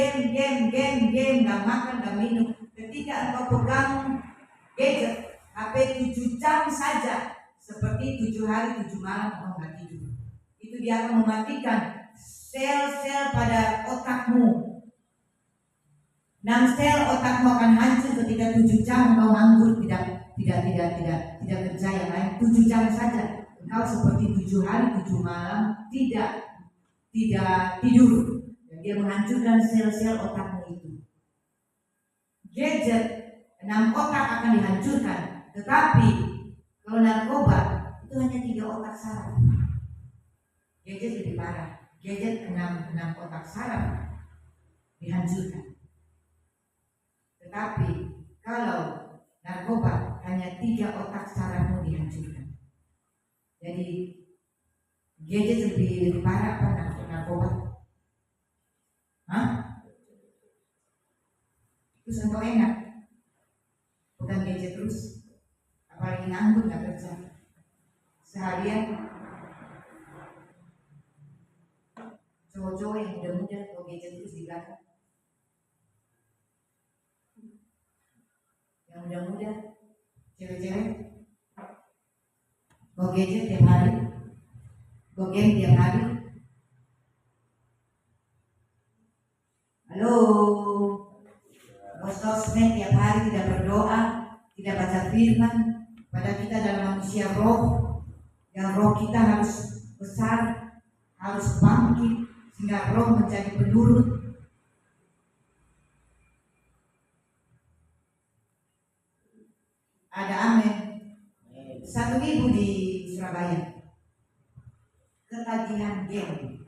gak makan, gak minum. Ketika engkau pegang gadget, HP 7 jam saja, seperti 7 hari 7 malam engkau gak tidur. Itu dia akan mematikan sel-sel pada otakmu. 6 sel otakmu akan hancur ketika 7 jam engkau nganggur, tidak kerja yang lain. 7 jam saja engkau seperti 7 hari 7 malam tidak tidur. Dan dia menghancurkan sel-sel otakmu itu. Gadget 6 otak akan dihancurkan, tetapi kalau narkoba itu hanya 3 otak saraf. Gadget lebih parah. Gadget 6 otak saraf dihancurkan. Tetapi kalau narkoba hanya 3 otak sarafmu dihancurkan. Jadi gadget lebih parah apa narkoba? Terus engkau enak pegang gadget terus, apalagi nganggur gak kerja seharian. Cowok-cowok yang muda-muda bawa gadget terus di belakang. Yang muda-muda, cewek-cewek bawa gadget tiap hari, bawa game tiap hari. Halo, bawa sosmed tiap hari, tidak berdoa, tidak baca firman. Pada kita adalah manusia roh, yang roh kita harus besar, harus bangkit, sehingga roh menjadi penurut. Ada amin. Satu ibu di Surabaya ketagihan game.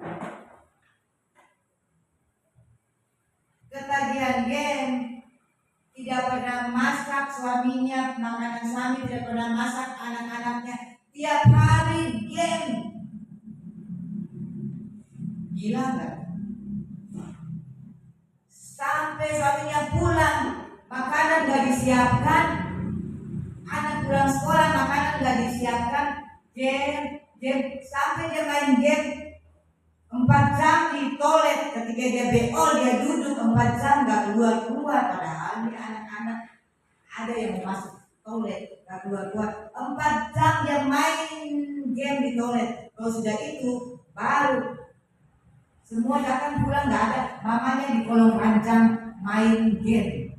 Tidak pernah masak suaminya, makanan suami tidak pernah masak anak-anaknya. Tiap hari game. Gila gak? Sampai suaminya pulang, makanan gak disiapkan. Anak pulang sekolah, makanan gak disiapkan. Game. Sampai dia main game 4 jam di toilet. Ketika dia beol, dia duduk 4 jam gak keluar. Padahal ini anak-anak ada yang mau masuk toilet gak keluar. 4 jam dia main game di toilet. Kalau sudah itu baru semua datang pulang, gak ada mamanya di kolong ranjang main game.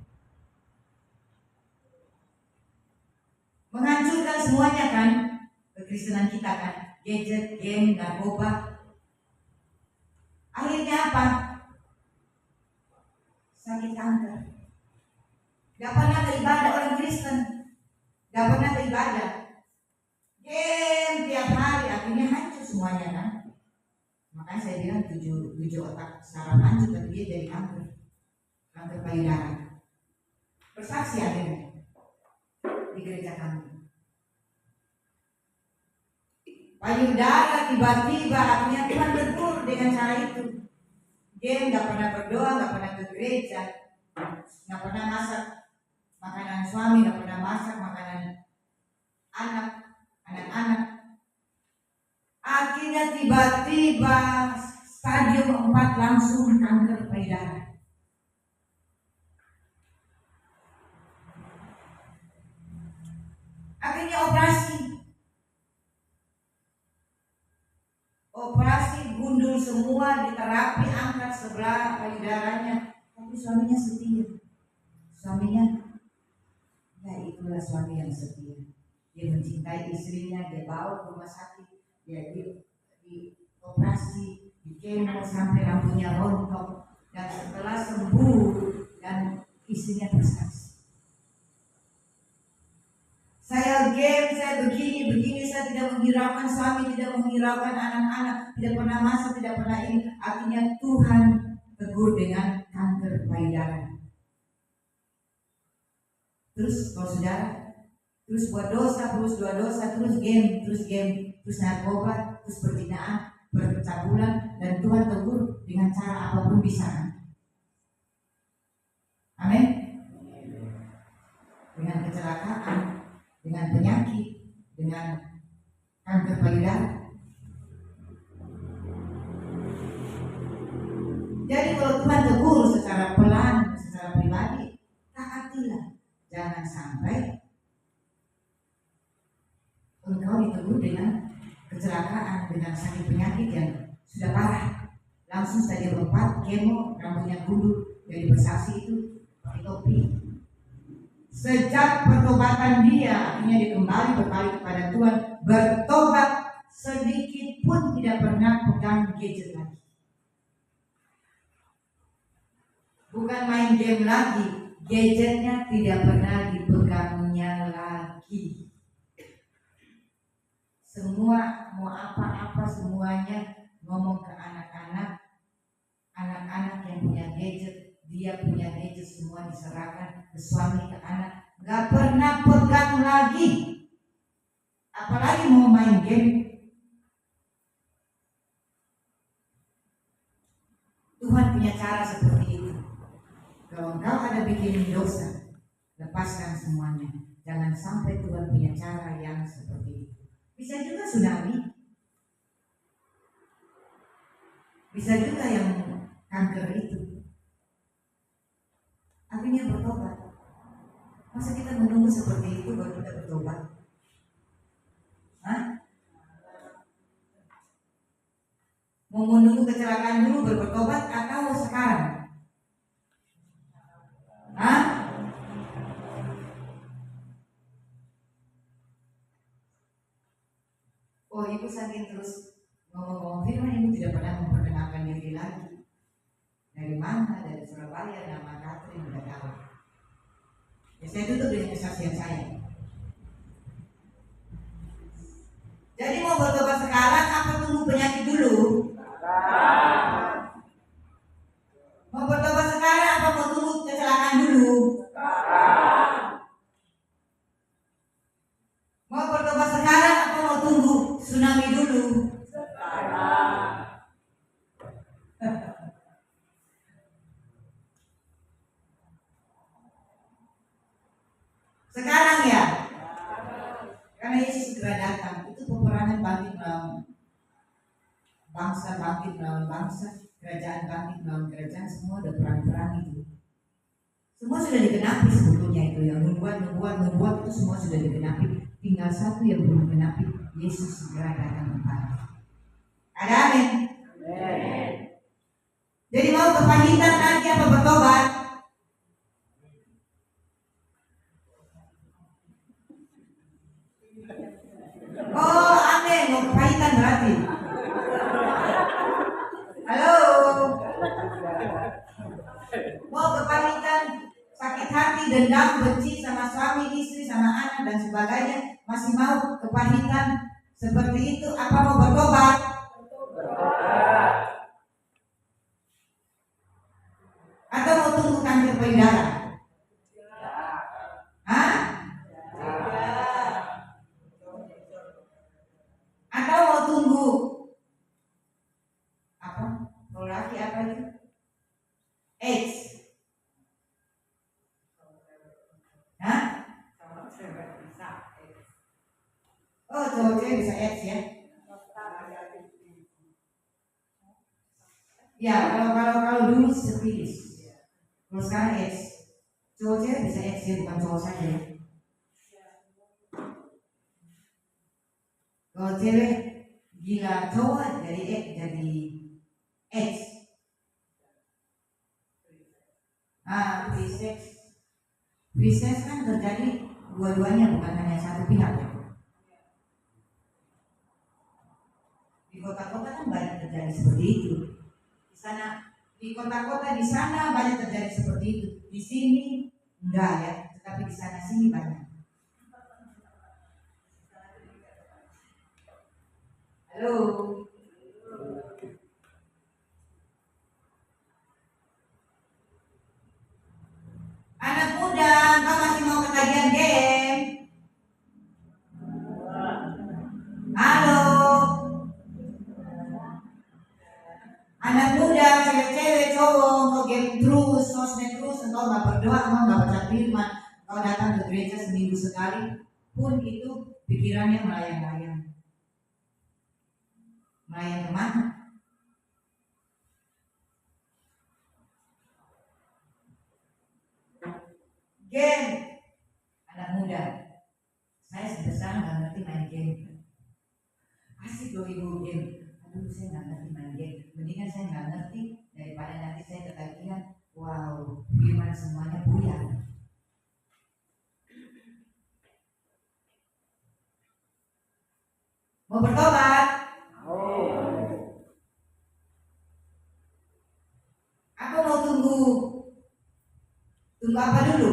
Menghancurkan semuanya kan kekristenan kita kan. Gadget, game, narkoba. Akhirnya apa? Sakit kanker. Gak pernah beribadah orang Kristen, gak pernah beribadah. Game tiap hari, akhirnya hancur semuanya kan. Makanya saya bilang 7 otak saraf hancur, tapi dia jadi kanker payudara. Bersaksi akhirnya di gereja kami. Payudara tiba-tiba akhirnya Tuhan tegur dengan cara itu. Dia gak pernah berdoa, gak pernah ke gereja, gak pernah masak makanan suami, gak pernah masak makanan anak-anak. Akhirnya tiba-tiba stadium 4 langsung kanker payudara. Akhirnya operasi gundul semua, diterapi, angkat sebelah payudaranya. Tapi suaminya setia. Ya itulah suami yang setia. Dia mencintai istrinya, dia bawa ke rumah sakit, dia di operasi, di kemo sampai rambutnya rontok. Dan setelah sembuh dan istrinya bersaksi. Saya game, saya begini, saya tidak menghiraukan suami, tidak menghiraukan anak-anak, tidak pernah masak, tidak pernah ini. Artinya Tuhan tegur dengan kanker payudara. Terus kalau saudara, terus buat dosa, terus game, terus narkoba, terus perzinahan, percabulan, dan Tuhan tegur dengan cara apapun bisa kan? Amin. Dengan kecelakaan, dengan penyakit, dengan kanker payudara. Tuhan tegur secara pelan, secara pribadi, taatilah. Jangan sampai engkau ditegur dengan kecelakaan, dengan sakit penyakit yang sudah parah. Langsung saja lompat, kemo, rambutnya gundul, dari bersaksi itu pakai topi. Sejak pertobatan dia, akhirnya dia kembali berbalik kepada Tuhan, bertobat, sedikit pun tidak pernah pegang gadget lagi. Bukan main game lagi, gadgetnya tidak pernah dipegangnya lagi. Semua mau apa-apa semuanya ngomong ke anak-anak yang punya gadget, dia punya gadget, semua diserahkan ke suami, ke anak, gak pernah pegang lagi. Apalagi mau main game. Tuhan punya cara seperti itu. Kalau engkau ada bikin dosa, lepaskan semuanya. Jangan sampai Tuhan punya cara yang seperti itu. Bisa juga tsunami, bisa juga yang kanker itu. Akhirnya bertobat. Masa kita menunggu seperti itu baru kita bertobat? Hah? Mau menunggu kecelakaan dulu baru bertobat atau sekarang? Hah? Oh, ibu saking terus ngomong-ngomong firman, ibu tidak pernah memperkenalkan diri lagi. Dari mana? Dari Surabaya, nama Katrin udah tahu. Ya, saya tutup dengan kesaksian saya. Jadi mau bertobat sekarang apa tunggu penyakit dulu? Mau bertobat sekarang apa mau tunggu kecelakaan dulu? Mau bertobat sekarang apa mau tunggu tsunami dulu? Sekarang ya. Karena Yesus segera datang. Itu peperangan bangkit melawan bangsa, bangkit melawan bangsa, kerajaan bangkit melawan kerajaan, semua udah perang-perang itu. Semua sudah digenapi sebetulnya itu, yang membuat itu semua sudah digenapi. Tinggal satu yang belum digenapi, Yesus segera datang kembali. Ada amin. Jadi mau kepahitan lagi apa bertobat? Oh, amin. Mau kepahitan berarti. Halo. Mau kepahitan, sakit hati, dendam, benci sama suami, istri, sama anak dan sebagainya, masih mau kepahitan seperti itu, apa mau bertobat? Atau mau tunggu kanker payudara? Hah? Atau mau tunggu apa? Kalau laki apa itu? AIDS. Hah? Oh, cowok-cewek bisa AIDS ya? Ya, kalau dulu sifilis. Kalau sekarang AIDS. Cowok-cewek bisa AIDS ya, bukan cowok saja ya. Kalau cewek gila cowok jadi AIDS. Free sex kan terjadi dua-duanya, bukan hanya satu pihak ya. Di kota-kota kan banyak terjadi seperti itu. Di sana, di kota-kota di sana banyak terjadi seperti itu. Di sini enggak ya, tetapi di sana sini banyak. Halo. Anak muda, kau masih mau ketagihan game? Halo. Anak muda, cewek-cewek, cowok, mau game terus, sosmed terus, engkau nggak berdoa, engkau nggak baca firman, kau datang ke gereja seminggu sekali, pun itu pikirannya melayang-layang. Melayang kemana? Game, anak muda. Saya sudah sekarang nggak ngerti main game. Asik loh ibu game. Aduh, saya nggak ngerti main game. Mendingan saya nggak ngerti daripada nanti saya ketagihan. Wow, gimana semuanya buyar. Mau bertobat? Aku mau tunggu. Tunggu apa dulu?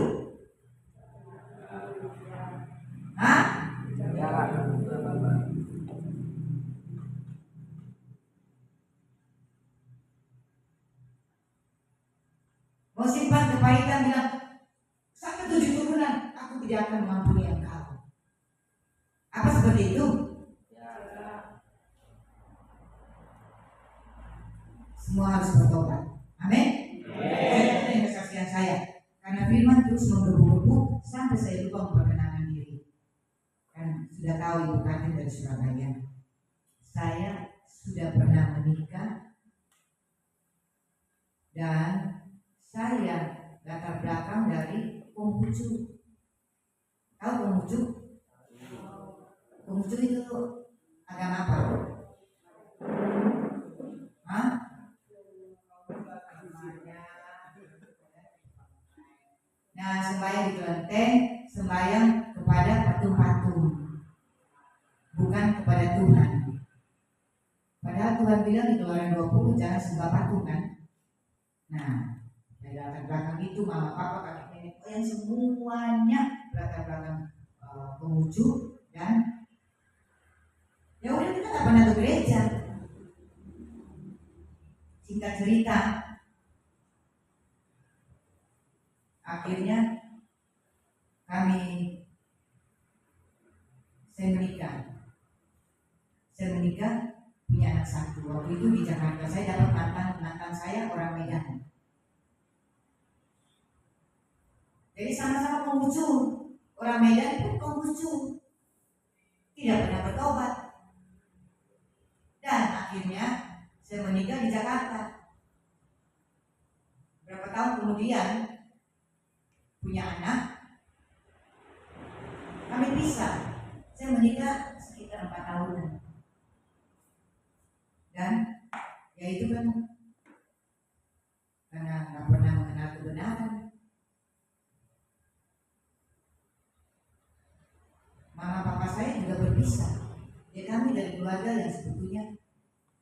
Hah? Mau simpan kepahitan bilang sampai 7 turunan aku tidak akan mengampuni engkau. Apa seperti itu? Semua harus bertobat. Amin. Ini kesaksian saya. Karena firman terus menggebu-gebu sampai saya lupa memperkenalkan diri. Kan sudah tahu ibu Katin dari Surabaya. Saya sudah pernah menikah dan saya latar belakang dari Konghucu. Tahu Konghucu? Konghucu itu agama apa? Hah? Nah, sembahyang di kelenteng, sembahyang kepada patung-patung, bukan kepada Tuhan. Padahal Tuhan bilang di Keluaran 20 jangan sembah patung kan? Nah, dari latar belakang itu mama papa kakek nenek yang semuanya latar belakang Konghucu dan ya udah kita nggak pernah ke gereja. Singkat cerita, akhirnya saya menikah punya anak satu. Waktu itu di Jakarta saya dapat mantan saya orang Medan. Jadi sama-sama Konghucu, orang Medan pun Konghucu, tidak pernah bertobat. Dan akhirnya saya menikah di Jakarta. Berapa tahun kemudian punya anak, kami pisah. Saya menikah sekitar 4 tahunan. Dan ya itu kan karena nggak pernah mengenal kebenaran. Mama papa saya juga berpisah. Jadi kami dari keluarga yang sebetulnya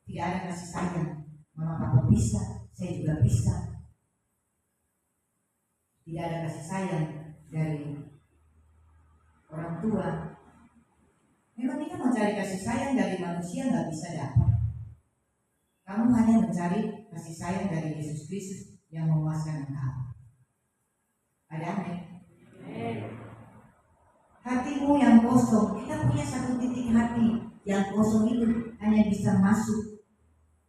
tidak ada kasih sayang. Mama papa pisah, saya juga pisah. Tidak ada kasih sayang dari orang tua. Memang kita mencari kasih sayang dari manusia nggak bisa dapat. Kamu hanya mencari kasih sayang dari Yesus Kristus yang memuaskan engkau. Ada amin? Hatimu yang kosong, kita punya satu titik hati yang kosong itu hanya bisa masuk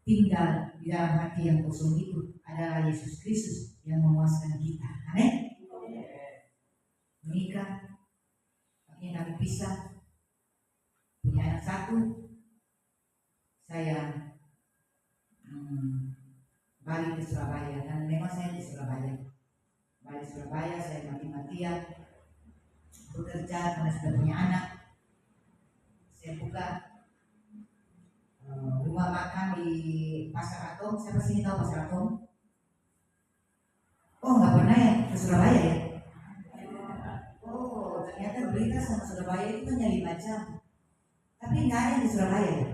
tinggal di dalam hati yang kosong itu adalah Yesus Kristus yang memuaskan kita. Amin? Menikah, akhirnya kami pisah, punya anak satu, saya balik ke Surabaya dan memang saya di Surabaya. Balik Surabaya saya mati-matian bekerja karena sudah punya anak. Saya buka rumah makan di Pasar Atom. Siapa sih tahu Pasar Atom? Oh nggak pernah ya ke Surabaya ya? Oh ternyata berita sama Surabaya itu hanya 5 jam. Tapi nggak ada di Surabaya ya?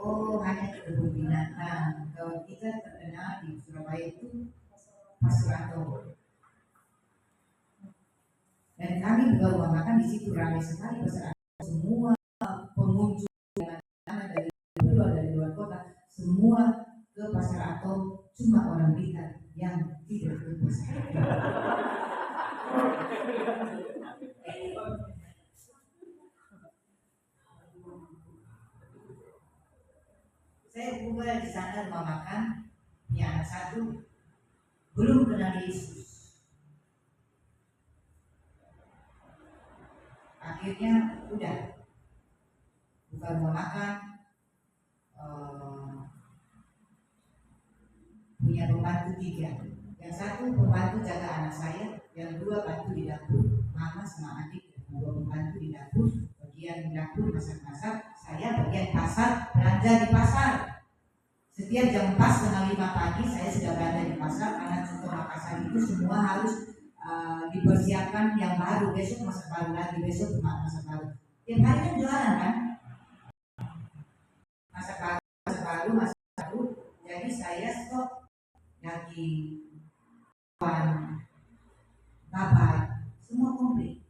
Oh hanya di kebun binatang. Kalau kita terkenal di Surabaya itu Pasar Atom. Dan kami juga rumah makan di situ ramai sekali Pasar Atom. Semua pengunjung dari luar kota semua ke Pasar Atom, cuma orang Blitar yang tidak ke Pasar Atom. Saya buka di sana rumah makan, punya anak satu, belum kenal Yesus. Akhirnya udah buka rumah makan, punya pembantu 3. Yang 1 pembantu jaga anak saya, yang 2 bantu di dapur, mama sama adik, 2 pembantu di dapur, bagian dapur masak-masak, saya bagian pasar, belanja di pasar. Setiap jam 4:30 pagi saya sudah berada di pasar karena Soto Makassar itu semua harus dipersiapkan yang baru, besok masak baru lagi, besok masak baru. Tiap hari kan jualan kan, masak baru. Jadi saya stok daging, babat, semua komplit.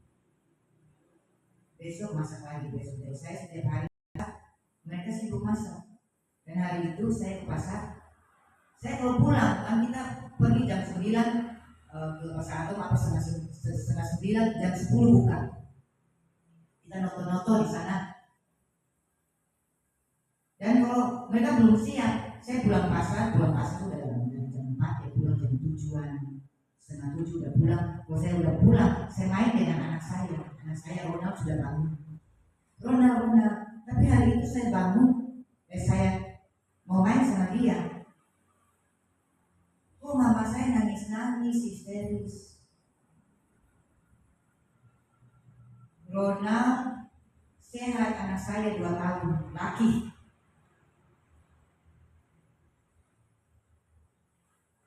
Besok masak lagi, besok. Jadi saya setiap hari mereka sibuk masak. Dan hari itu saya ke pasar. Saya kalau pulang kan kita pergi jam 9 ke pasar atau apa setengah 9, jam 10 buka. Kita noto-noto di sana. Dan kalau mereka belum siap, saya pulang pasar itu udah jam 4, ya pulang jam 7-an, setengah 7 udah pulang. Kalau saya udah pulang, saya main dengan anak saya Ronald sudah bangun. Ronald, tapi hari itu saya bangun, saya mau main sama dia. Oh, mama saya nangis histeris. Ronald sehat, anak saya 2 tahun, laki.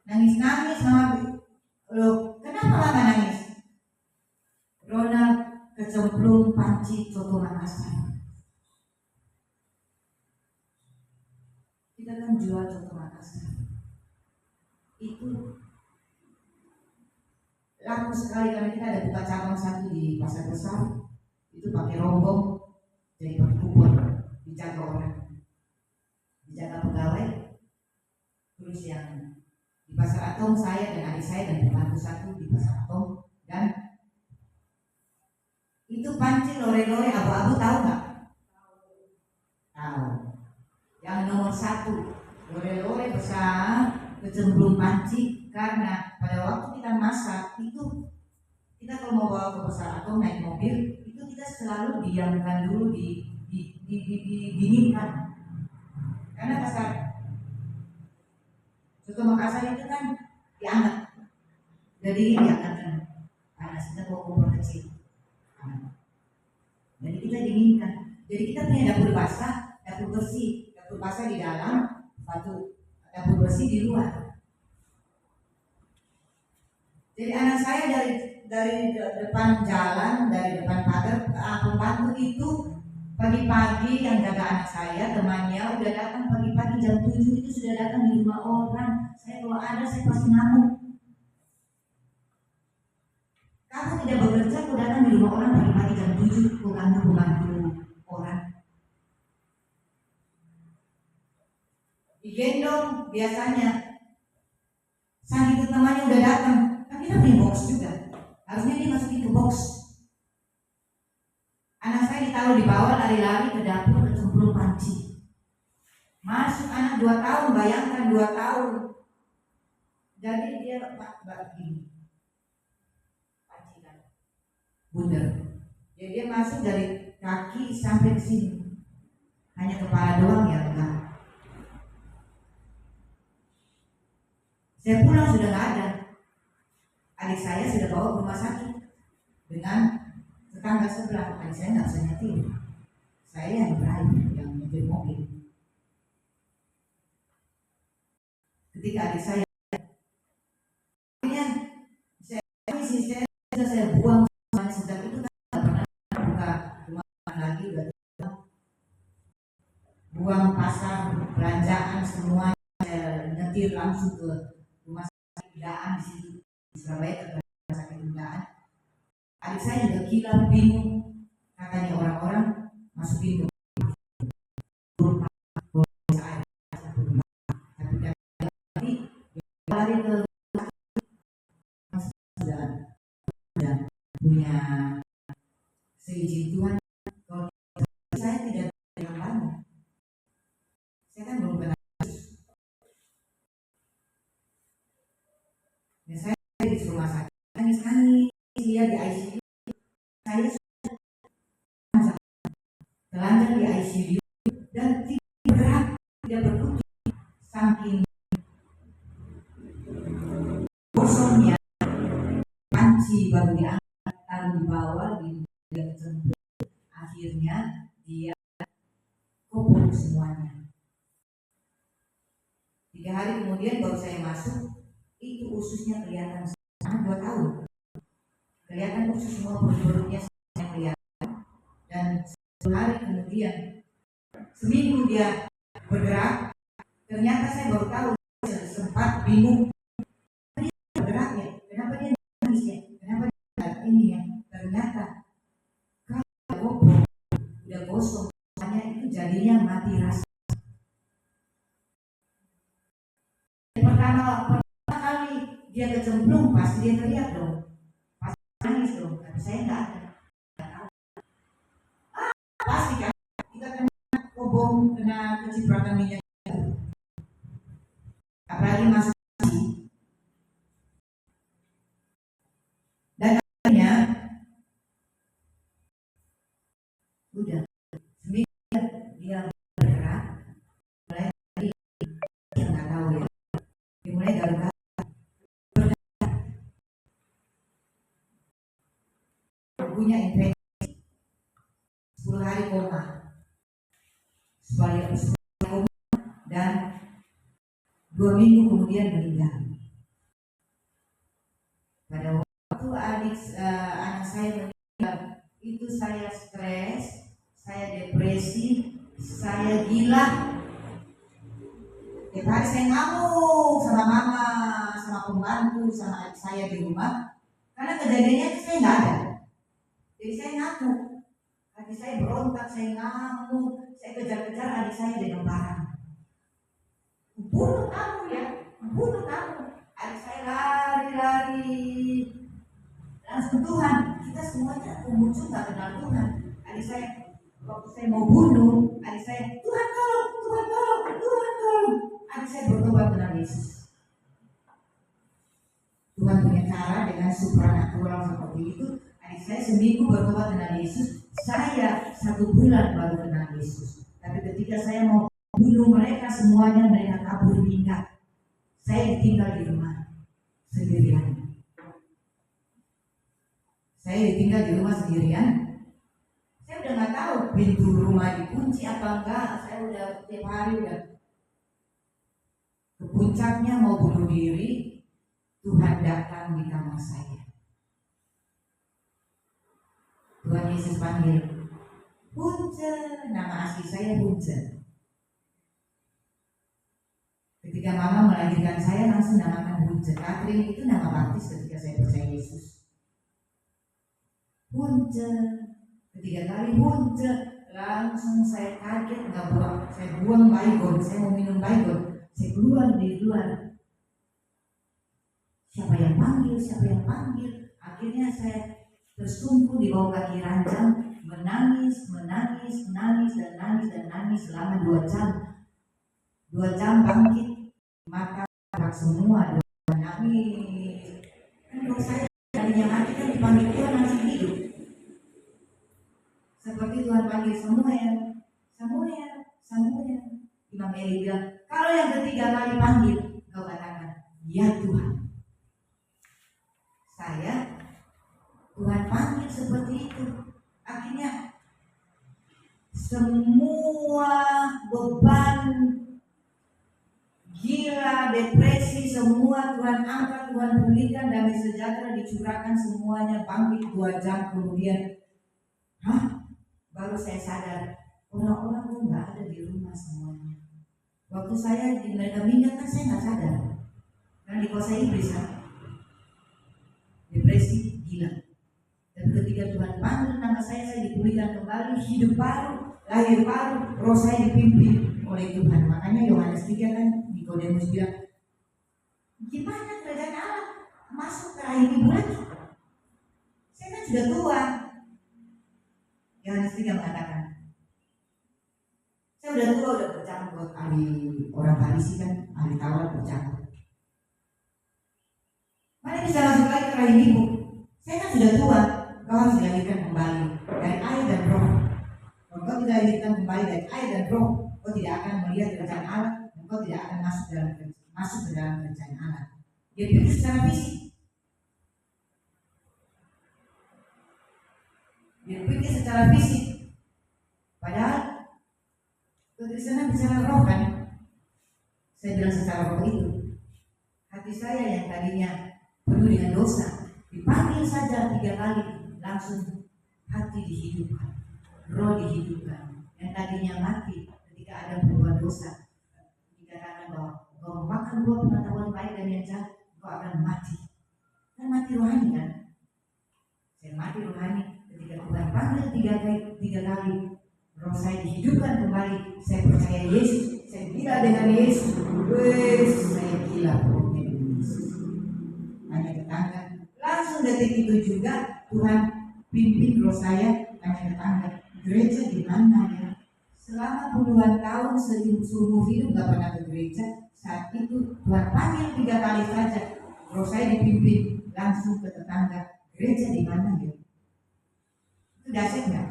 Nangis mama. Loh, kenapa mama nangis? Ronald kecemplung panci Soto Makassar. Kita kan jual Soto Makassar. Itu laku sekali karena kita ada buka cabang 1 di pasar besar. Itu pakai rombong, jadi pakai kupon, dijaga orang, dijaga pegawai. Terus yang di pasar Atom saya dan adik saya dan pembantu 1 di pasar Atom. Dan itu panci lore-lore abu-abu, tahu nggak? Tahu. Yang nomor 1 lore-lore besar kecemplung panci karena pada waktu kita masak itu kita kalau mau bawa ke pasar Atom naik mobil itu kita selalu diamkan dulu dinginkan karena pasar Soto Makassar itu kan dianget, jadi diangkat panas, kita bawa kompor kecil, jadi kita dinginkan. Jadi kita punya dapur basah, dapur bersih, dapur basah di dalam, dapur bersih di luar. Jadi anak saya dari depan jalan, dari depan pagar, pembantu itu pagi-pagi yang jaga anak saya, temannya udah datang pagi-pagi jam 7 itu sudah datang di rumah orang. Saya kalau ada saya pasti ngamuk. Kamu tidak bekerja, kau datang di rumah orang pagi-pagi jam 7, kau ganggu pembantu orang. Digendong biasanya. Saking itu temannya udah datang, kan kita punya box juga. Harusnya dia masukin ke box. Anak saya ditaruh di bawah, lari-lari ke dapur kecemplung panci. Masuk anak 2 tahun, bayangkan 2 tahun. Jadi dia begini. Panci kan. Bundar. Jadi dia masuk dari kaki sampai ke sini. Hanya kepala doang ya enggak. Saya pulang sudah nggak ada. Adik saya sudah bawa ke rumah sakit dengan tetangga sebelah. Adik saya nggak bisa nyetir. Saya yang drive, yang nyetir mobil. Ketika adik saya saya buang semuanya sejak itu kan nggak pernah buka rumah lagi, udah buang pasar belanjaan semua, saya nyetir langsung ke rumah sakit Bidaan di situ di Surabaya, ke rumah sakit Bidaan. Adik saya juga gila, bingung, katanya orang-orang masukin ke lari ke sudah punya seizin Tuhan. Kalau saya tidak yang banyak, saya kan belum kenal Yesus. Dan saya di rumah sakit nangis dia di ICU. Saya telanjang di ICU dan tidak bergerak, tidak berkutik, saking kasih baru diangkat, lalu dibawa, dia kecemplung. Akhirnya dia kubur semuanya. 3 hari kemudian baru saya masuk, itu ususnya kelihatan anak 2 tahun. Kelihatan usus semua perut-perutnya kelihatan. Dan 10 hari kemudian, seminggu dia bergerak, ternyata saya baru tahu, sempat bingung bergeraknya, kenapa dia nangis ya, kenapa dia ini ya. Ternyata kalau udah gosong, hanya itu jadinya mati rasa. Pertama kali dia kecemplung, pasti dia teriak dong, pasti nangis dong, tapi saya nggak ada. Pasti kan kita kena kobong, kena kecipratan minyak, apalagi masuk. Dan akhirnya udah seminggu dia bergerak, mulai dari yang nggak tahu ya, dimulai dari punya infeksi, 10 hari koma, supaya koma, dan 2 minggu kemudian meninggal. Pada waktu anak saya meninggal, itu saya stres, saya depresi, saya gila. Tiap hari saya ngamuk sama mama, sama pembantu, sama adik saya di rumah, karena kejadiannya itu saya nggak ada. Jadi saya ngamuk, adik saya berontak, saya ngamuk, saya kejar-kejar adik saya dengan barang. Bunuh kamu ya, bunuh kamu. Adik saya lari-lari, langsung Tuhan. Kita semuanya muncul nggak kenal Tuhan. Adik saya waktu saya mau bunuh, adik saya Tuhan tolong, Tuhan tolong, Tuhan tolong. Adik saya bertobat kenal Yesus. Tuhan punya cara dengan supranatural seperti itu. Adik saya seminggu bertobat kenal Yesus, saya 1 bulan baru kenal Yesus. Tapi ketika saya mau bunuh mereka semuanya, mereka kabur minggat. Saya ditinggal di rumah sendirian. Saya udah nggak tahu pintu rumah dikunci apa enggak. Saya udah tiap hari udah ke puncaknya mau bunuh diri. Tuhan datang di kamar saya. Tuhan Yesus panggil, Hunce, nama asli saya Hunce. Ketika mama melahirkan saya langsung namakan Hunce. Katrin itu nama baptis ketika saya percaya Yesus. Hunce, ketiga kali Hunce, langsung saya kaget, nggak buang. Saya buang baygon, saya mau minum baygon, saya keluar di luar. Siapa yang panggil? Akhirnya saya tersungkur di bawah kaki ranjang, menangis selama 2 jam. 2 jam bangkit, mata gerak semua, nangis. Kan kalau saya tadinya mati kan dipanggil Tuhan langsung hidup. Seperti Tuhan panggil semua ya. Imam Eli bilang, kalau yang ketiga kali panggil, kau katakan, ya Tuhan. Saya Tuhan panggil seperti itu. Akhirnya semua beban gila, depresi, semua Tuhan angkat, Tuhan pulihkan, damai sejahtera dicurahkan semuanya. Bangkit 2 jam kemudian, baru saya sadar orang-orang tuh nggak ada di rumah semuanya. Waktu saya di mereka minggat kan saya nggak sadar, karena dikuasai iblis kan, depresi, gila. Dan ketika Tuhan panggil nama saya dipulihkan kembali, hidup baru, lahir baru, roh saya dipimpin oleh Tuhan. Makanya Yohanes 3 kan, Nikodemus bilang, gimana kerajaan Allah masuk ke rahim ibu lagi? Saya kan sudah tua. Yohanes 3 mengatakan, saya udah tua, udah bercampur. Ahli orang Farisi kan, ahli Taurat bercampur. Mana bisa masuk lagi ke rahim ibu? Saya kan sudah tua. Kau harus dilahirkan kembali dari air dan roh. Kalau kau tidak dilahirkan kembali dari air dan roh, kau tidak akan melihat kerajaan Allah, dan kau tidak akan masuk ke dalam kerajaan Allah. Dia pikir secara fisik. Berpikir secara fisik. Padahal kekristenan bicara roh kan. Saya bilang secara roh itu. Hati saya yang tadinya penuh dengan dosa, dipanggil saja 3 kali, langsung hati dihidupkan, roh dihidupkan. Yang tadinya mati ketika ada berbuat dosa, dikatakan bahwa kau makan buah pengetahuan baik dan yang jahat, kau akan mati. Kan mati rohani kan? Saya mati rohani ketika Tuhan panggil 3 kali, roh saya dihidupkan kembali. Saya percaya Yesus, saya gila dengan Yesus. Saya gila pokoknya dengan Yesus. Hanya tetangga. Langsung detik itu juga Tuhan pimpin roh saya hanya tetangga. Gereja di mana ya? Selama puluhan tahun seumur hidup gak pernah ke gereja. Saat itu Tuhan panggil 3 kali saja, roh saya dipimpin langsung ke tetangga. Gereja di mana ya? Itu dahsyat nggak?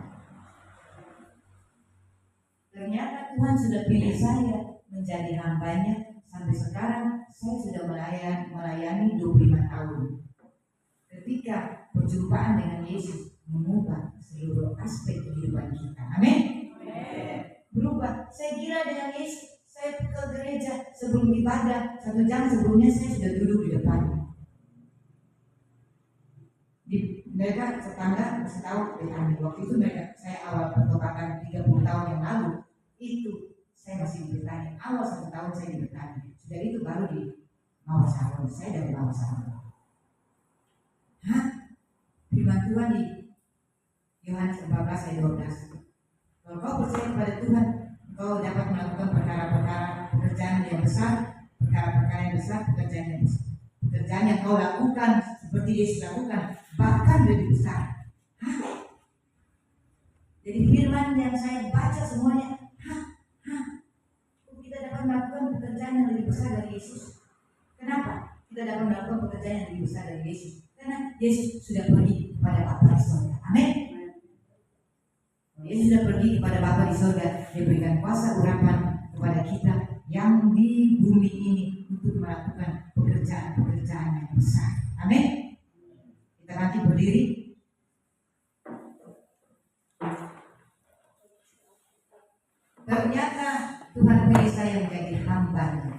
Ternyata Tuhan sudah pilih saya menjadi hambanya. Sampai sekarang saya sudah melayani 25 tahun. Ketika perjumpaan dengan Yesus mengubah seluruh aspek kehidupan kita. Amin. Berubah. Saya gila dengan Yesus. Saya ke gereja sebelum ibadah 1 jam sebelumnya saya sudah duduk di depan. Mereka tetangga masih tahu waktu itu saya awal pertobatan 30 tahun yang lalu itu saya masih di Betani. Awal 1 tahun saya di Betani. Sudah itu baru di Mawar Saron. Saya dari Mawar Saron. Firman Tuhan di Yohanes 14 ayat 12. Kalau kau percaya kepada Tuhan, kau dapat melakukan perkara-perkara pekerjaan yang besar, perkara-perkara yang besar, pekerjaan yang kau lakukan seperti Yesus lakukan, bahkan lebih besar. Jadi firman yang saya baca semuanya, kita dapat melakukan pekerjaan yang lebih besar dari Yesus. Kenapa? Kita dapat melakukan pekerjaan yang lebih besar dari Yesus. Karena Yesus sudah pergi kepada Bapa di surga. Amin. Yesus sudah pergi kepada Bapa di surga. Dia berikan kuasa urapan kepada kita yang di bumi ini untuk melakukan pekerjaan-pekerjaan yang besar. Amin. Kita nanti berdiri. Ternyata Tuhan pilih saya menjadi hamba.